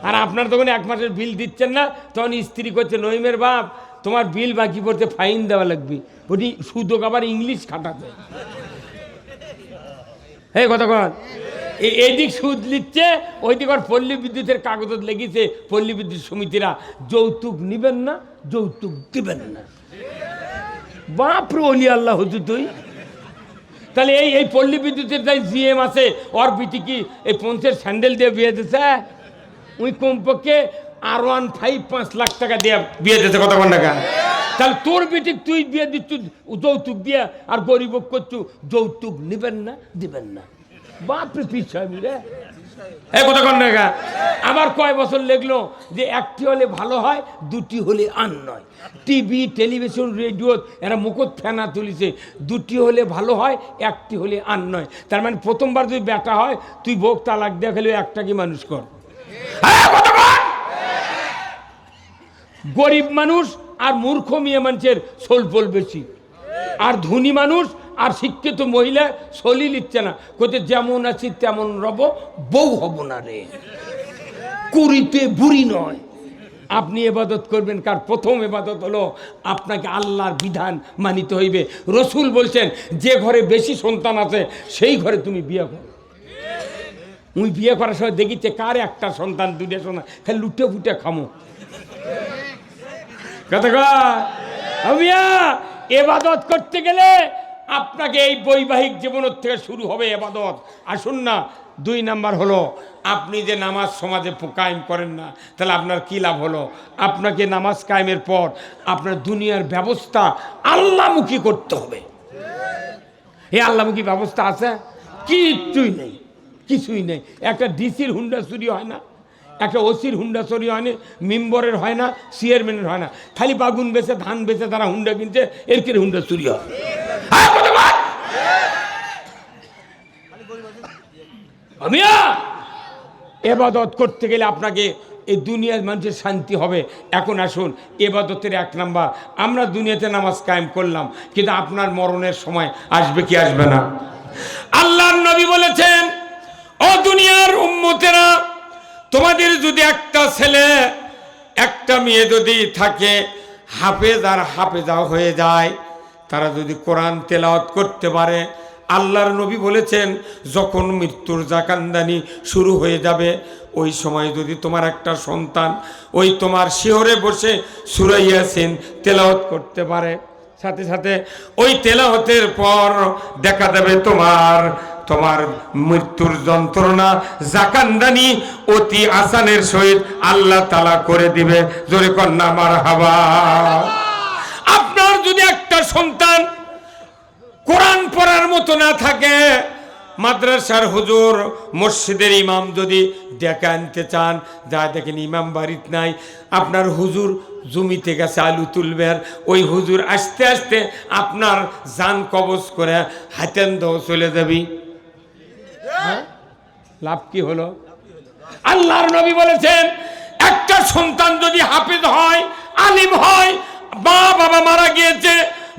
আর আপনার তখন 1 মাসের বিল দিচ্ছেন না, তখন স্ত্রী করছে নইমের বাপ তোমার বিল বাকি পড়তে ফাইন দেওয়া লাগবে, ওটি সুদক আবার ইংলিশ খাটাতে। হ্যাঁ কথা কন, এইদিক সুদ লিখছে, ওইদিক আর পল্লী বিদ্যুতের কাগজত লেগেছে পল্লী বিদ্যুৎ সমিতিরা যৌতুক নিবেন না, যৌতুক দিবেন না। বাপরে অলি আল্লাহ হতু তুই। তাহলে এই পল্লী বিদ্যুতের যাই জিএম আছে, ওর বিটি কি এই পঞ্চের স্যান্ডেল দিয়ে বিয়ে দিছে? ওই কমপক্ষে R15 5 লাখ টাকা দিয়ে বিয়ে দিতে, কথা বল টাকা। তাহলে তোর বেটি তুই বিয়ে দিচ্ছ যৌতুক দিয়ে, আর গরিব করছু যৌতুক নিবেন না, দিবেন না। বাপরে পিছায় রে, এই কথা কন টাকা। আবার কয় বছর লেগলো যে 1টি হলে ভালো হয়, 2টি হলে আন নয়। টিভি টেলিভিশন রেডিও এরা মুখত ফেনা তুলিছে, 2টি হলে ভালো হয়, 1টি হলে আন নয়। তার মানে প্রথমবার যদি বেটা হয়, তুই ভোগ তালাক দিয়ে খেলে 1টাকে মানুষ কর। গরিব মানুষ আর মূর্খ মেয়ে মানুষের সোলপোল বেশি, আর ধনী মানুষ আর শিক্ষিত মহিলা সলি লিখছে না, কোথায় যেমন আছি তেমন রব, বউ হব না রে, কুড়িতে বুড়ি নয়। আপনি এবাদত করবেন কার? প্রথম এবাদত হলো আপনাকে আল্লাহর বিধান মানিতে হইবে। রসুল বলছেন যে ঘরে বেশি সন্তান আছে সেই ঘরে তুমি বিয়ে করো। উনি বিয়ে করার সময় দেখিতে কার 1টা সন্তান 2টা সন্তান, খালি লুটে ফুটে খামো। কথা কয়া এবাদত করতে গেলে আপনাকে এই বৈবাহিক জীবনের থেকে শুরু হবে এবাদত। আসুন না, 2 নাম্বার হলো আপনি যে নামাজ সমাজে কায়েম করেন না, তাহলে আপনার কি লাভ হলো? আপনাকে নামাজ কায়েমের পর আপনার দুনিয়ার ব্যবস্থা আল্লাহমুখী করতে হবে। এই আল্লাহমুখী ব্যবস্থা আছে? কিছুই নেই, কিছুই নেই। একটা ডিসির হুন্ডা চুরি হয় না, একটা ওসির হুন্ডা চুরি হয় না, মেম্বরের হয় না, চেয়ারম্যানের হয় না। খালি বাগুন বেচে ধান বেচে তারা হুন্ডা কিনছে, এর কি হুন্ডা চুরি হয়? আমিয়া এবাদত করতে গেলে আপনাকে এই দুনিয়ার মানুষের শান্তি হবে। এখন আসুন, এবাদতের 1 নাম্বার, আমরা দুনিয়াতে নামাজ কায়েম করলাম, কিন্তু আপনার মরণের সময় আসবে কি আসবে না? আল্লাহর নবী বলেছেন, ও দুনিয়ার উম্মতেরা, তোমাদের যদি একটা ছেলে একটা মেয়ে যদি থাকে, হাফেজ আর হাফেজা হয়ে যায়, তারা যদি কোরআন তেলাওয়াত করতে পারে, আল্লাহর নবী বলেছেন যখন মৃত্যুর জাকান্দানি শুরু হয়ে যাবে, ওই সময় যদি তোমার একটা সন্তান ওই তোমার শিহরে বসে সূরা ইয়াসিন তেলাওয়াত করতে পারে, সাথে সাথে ওই তেলাওয়াতের পর দেখা দেবে তোমার মৃত্যুর যন্ত্রণা জাকান্দানি অতি আসানের সহিত আল্লাহ তাআলা করে দিবে। জোরে কন্যা মারহাবা। আপনার যদি একটা সন্তান কোরআন পড়ার মতো না থাকে, মাদ্রাসার হুজুর মসজিদের ইমাম যদি ডেকে আনতে চান, যা দেখেন ইমাম বাড়িতে নাই, আপনার হুজুর জমিতে গেছে আলু তুলবে, আর ওই হুজুর আস্তে আস্তে আপনার জান কবজ করে হাতেন দাও চলে যাবি, লাভ কি হলো? আল্লাহর নবী বলেছেন একটা সন্তান যদি হাফেজ হয়, আলিম হয়, মা বাবা মারা গিয়েছে,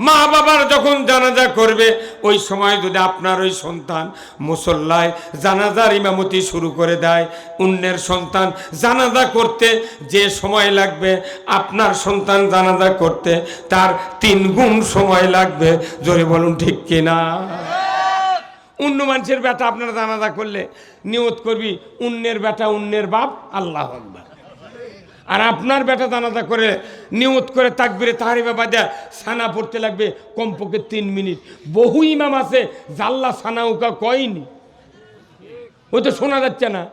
মা বাবার যখন জানাজা করবে, ওই সময় যদি আপনার ওই সন্তান মুসল্লায় জানাজার ইমামতি শুরু করে দেয়, অন্যের সন্তান জানাজা করতে যে সময় লাগবে, আপনার সন্তান জানাজা করতে তার 3 গুণ সময় লাগবে। জোরে বলুন ঠিক কিনা? অন্য মানুষের বেটা আপনার জানাজা করলে নিয়ত করবি অন্যের বেটা অন্যের বাপ, আল্লাহু আকবার। আর আপনার বেটা জানাজা করে নিয়ত করে তাকবীরে তাহরিমা বাদে সানা পড়তে লাগবে কমপক্ষে 3 মিনিট। বহু ইমাম আছে জাল্লা সানাউকা কয়নি, ওই তো শোনা যাচ্ছে না,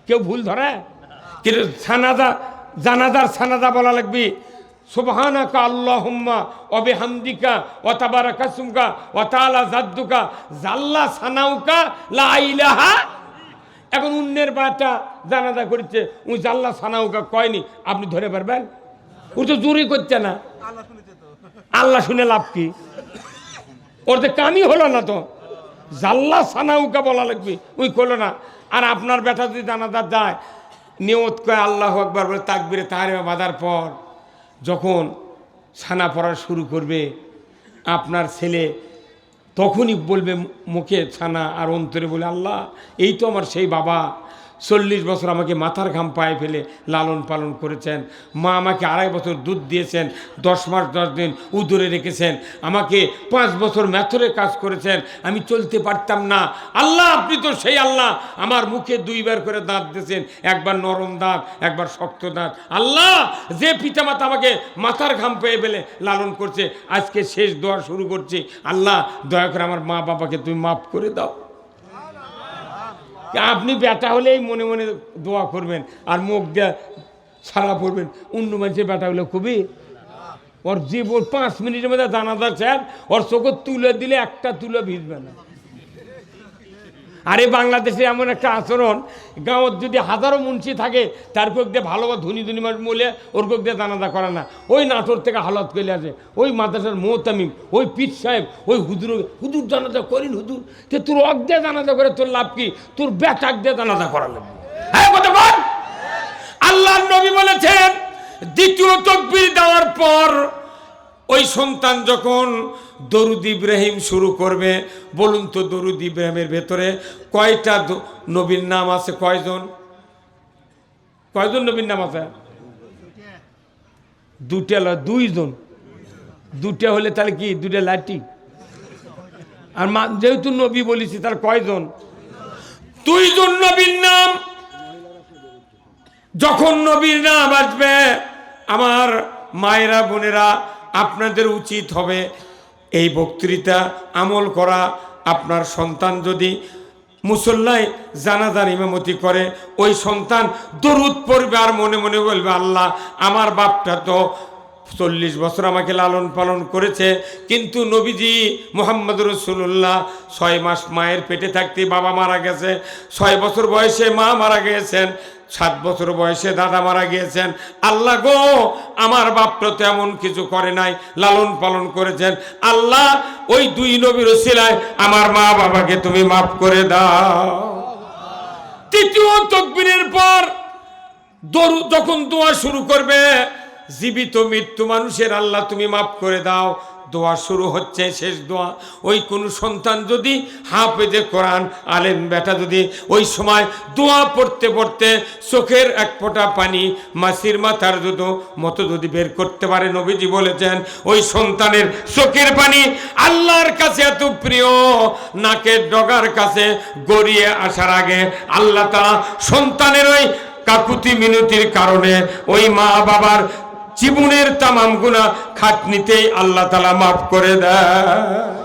কেউ ভুল ধরে? কিন্তু জানাজার সানাদা বলা লাগবে সুবহানাকা আল্লাহুম্মা ওয়া বিহামদিকা ওয়া তাবারাকা ইসমুকা ওয়া তাআলা জাদ্দুকা জাল্লা সানাউকা লা ইলাহা। এখন অন্যের বাটা জানাজা করেছে, ওই জাল্লা সানাউকা কয়নি, আপনি ধরে পারবেন? ও তো জোরই করছে না। আল্লাহ শুনে লাভ কি? ওর তো কামই হলো না, তো জাল্লা সানাউকা বলা লাগবে, ওই করলো না। আর আপনার বেটা যদি জানাজা যায়, নিয়ত কয় আল্লাহু আকবার বলে তাকবীরে তাহরিমা বাঁধার পর যখন সানা পড়া শুরু করবে, আপনার ছেলে তখনই বলবে মুখে ছানা আর অন্তরে বলে আল্লাহ এই তো আমার সেই বাবা, 40 বছর আমাকে মাথার ঘাম পায়ে ফেলে লালন পালন করেছেন, মা আমাকে 2.5 বছর দুধ দিয়েছেন, 10 মাস 10 দিন উদরে রেখেছেন, আমাকে 5 বছর মেথরে কাজ করেছেন, আমি চলতে পারতাম না, আল্লাহ আপনি তো সেই আল্লাহ, আমার মুখে 2 বার করে দাঁত দিয়েছেন, একবার নরম দাঁত একবার শক্ত দাঁত, আল্লাহ যে পিতামাতা আমাকে মাথার ঘাম পেয়ে ফেলে লালন করছে, আজকে শেষ দোয়া শুরু করছি, আল্লাহ দয়া করে আমার মা বাবাকে তুমি মাফ করে দাও। আপনি বেটা হলেই মনে মনে দোয়া করবেন আর মুখ দিয়ে সারা পড়বেন, অন্য মানুষের বেটা হলে খুবই ওর জীবন 5 মিনিটের মধ্যে জানাজা শেষ, ওর চোখে তুলে দিলে একটা তুলে ভিজবে না। আরে বাংলাদেশে এমন একটা আচরণ, গাঁৱত যদি হাজারো মুন্সি থাকে তার কোক দিয়ে ভালো ধনী ধনী মানুষ মলে ওর কোক দিয়ে জানাজা করে না, ওই নাটোর থেকে হালত করে আসে, ওই মাদ্রাসার মোহতামিম, ওই পীর সাহেব, ওই হুজুর জানাজা করিন, হুজুর তো তোর অক দিয়ে জানাজা করে তোর লাভ কি? তোর বেটাক দিয়ে জানাজা করা লাগবে। হ্যাঁ কথা বল। আল্লাহর নবী বলেছেন দ্বিতীয় তাকবীর দেওয়ার পর ওই সন্তান যখন দরুদ ইব্রাহিম শুরু করবে, বলুন তো দরুদ ইব্রাহিমের ভেতরে কয়টা নবীর নাম আছে? কয়জন নবীর নাম আছে? 2টা, 2জন। 2টা হলে তাহলে কি 2টা লাঠি? আর যেহেতু নবী বলেছি তার কয়জন? 2জন নবীর নাম। যখন নবীর নাম আসবে আমার মায়েরা বোনেরা, আপনাদের উচিত হবে এই বক্তৃতা আমল করা। আপনার সন্তান যদি মুসল্লায় জানাজার ইমামতি করে, ওই সন্তান দরুদ পড়বে আর মনে মনে বলবে আল্লাহ আমার বাপটা তো 40 বছর আমাকে লালন পালন করেছে, কিন্তু নবীজি মুহাম্মদ রাসূলুল্লাহ 6 মাস মায়ের পেটে থাকতে বাবা মারা গেছে, 6 বছর বয়সে মা মারা গিয়েছেন, 7 বছর বয়সে দাদা মারা গিয়েছেন, আল্লাহ গো আমার বাপটা তো এমন কিছু করে নাই, লালন পালন করেছেন, আল্লাহ ওই 2 নবীর ওসিলায় আমার মা বাবাকে তুমি মাফ করে দাও। তৃতীয় তাকবীরের পর যখন দোয়া শুরু করবে, জীবিত মৃত্যু মানুষের আল্লাহ তুমি মাফ করে দাও, দোয়া শুরু হচ্ছে, শেষ দোয়া। ওই কোন সন্তান যদি হাফেজে কোরআন আলেম বেটা যদি ওই সময় দোয়া পড়তে পড়তে চোখের এক ফোঁটা পানি মাসির মাথার মতো যদি বের করতে পারে, নবীজি বলেছেন ওই সন্তানের চোখের পানি আল্লাহর কাছে এত প্রিয়, নাকের ডগার কাছে গড়িয়ে আসার আগে আল্লাহ তাআলা সন্তানের ওই কাকুতি মিনতির কারণে ওই মা বাবার জীবনের তামাম গুনাহ খাটনিতেই আল্লাহ তাআলা মাফ করে দেয়।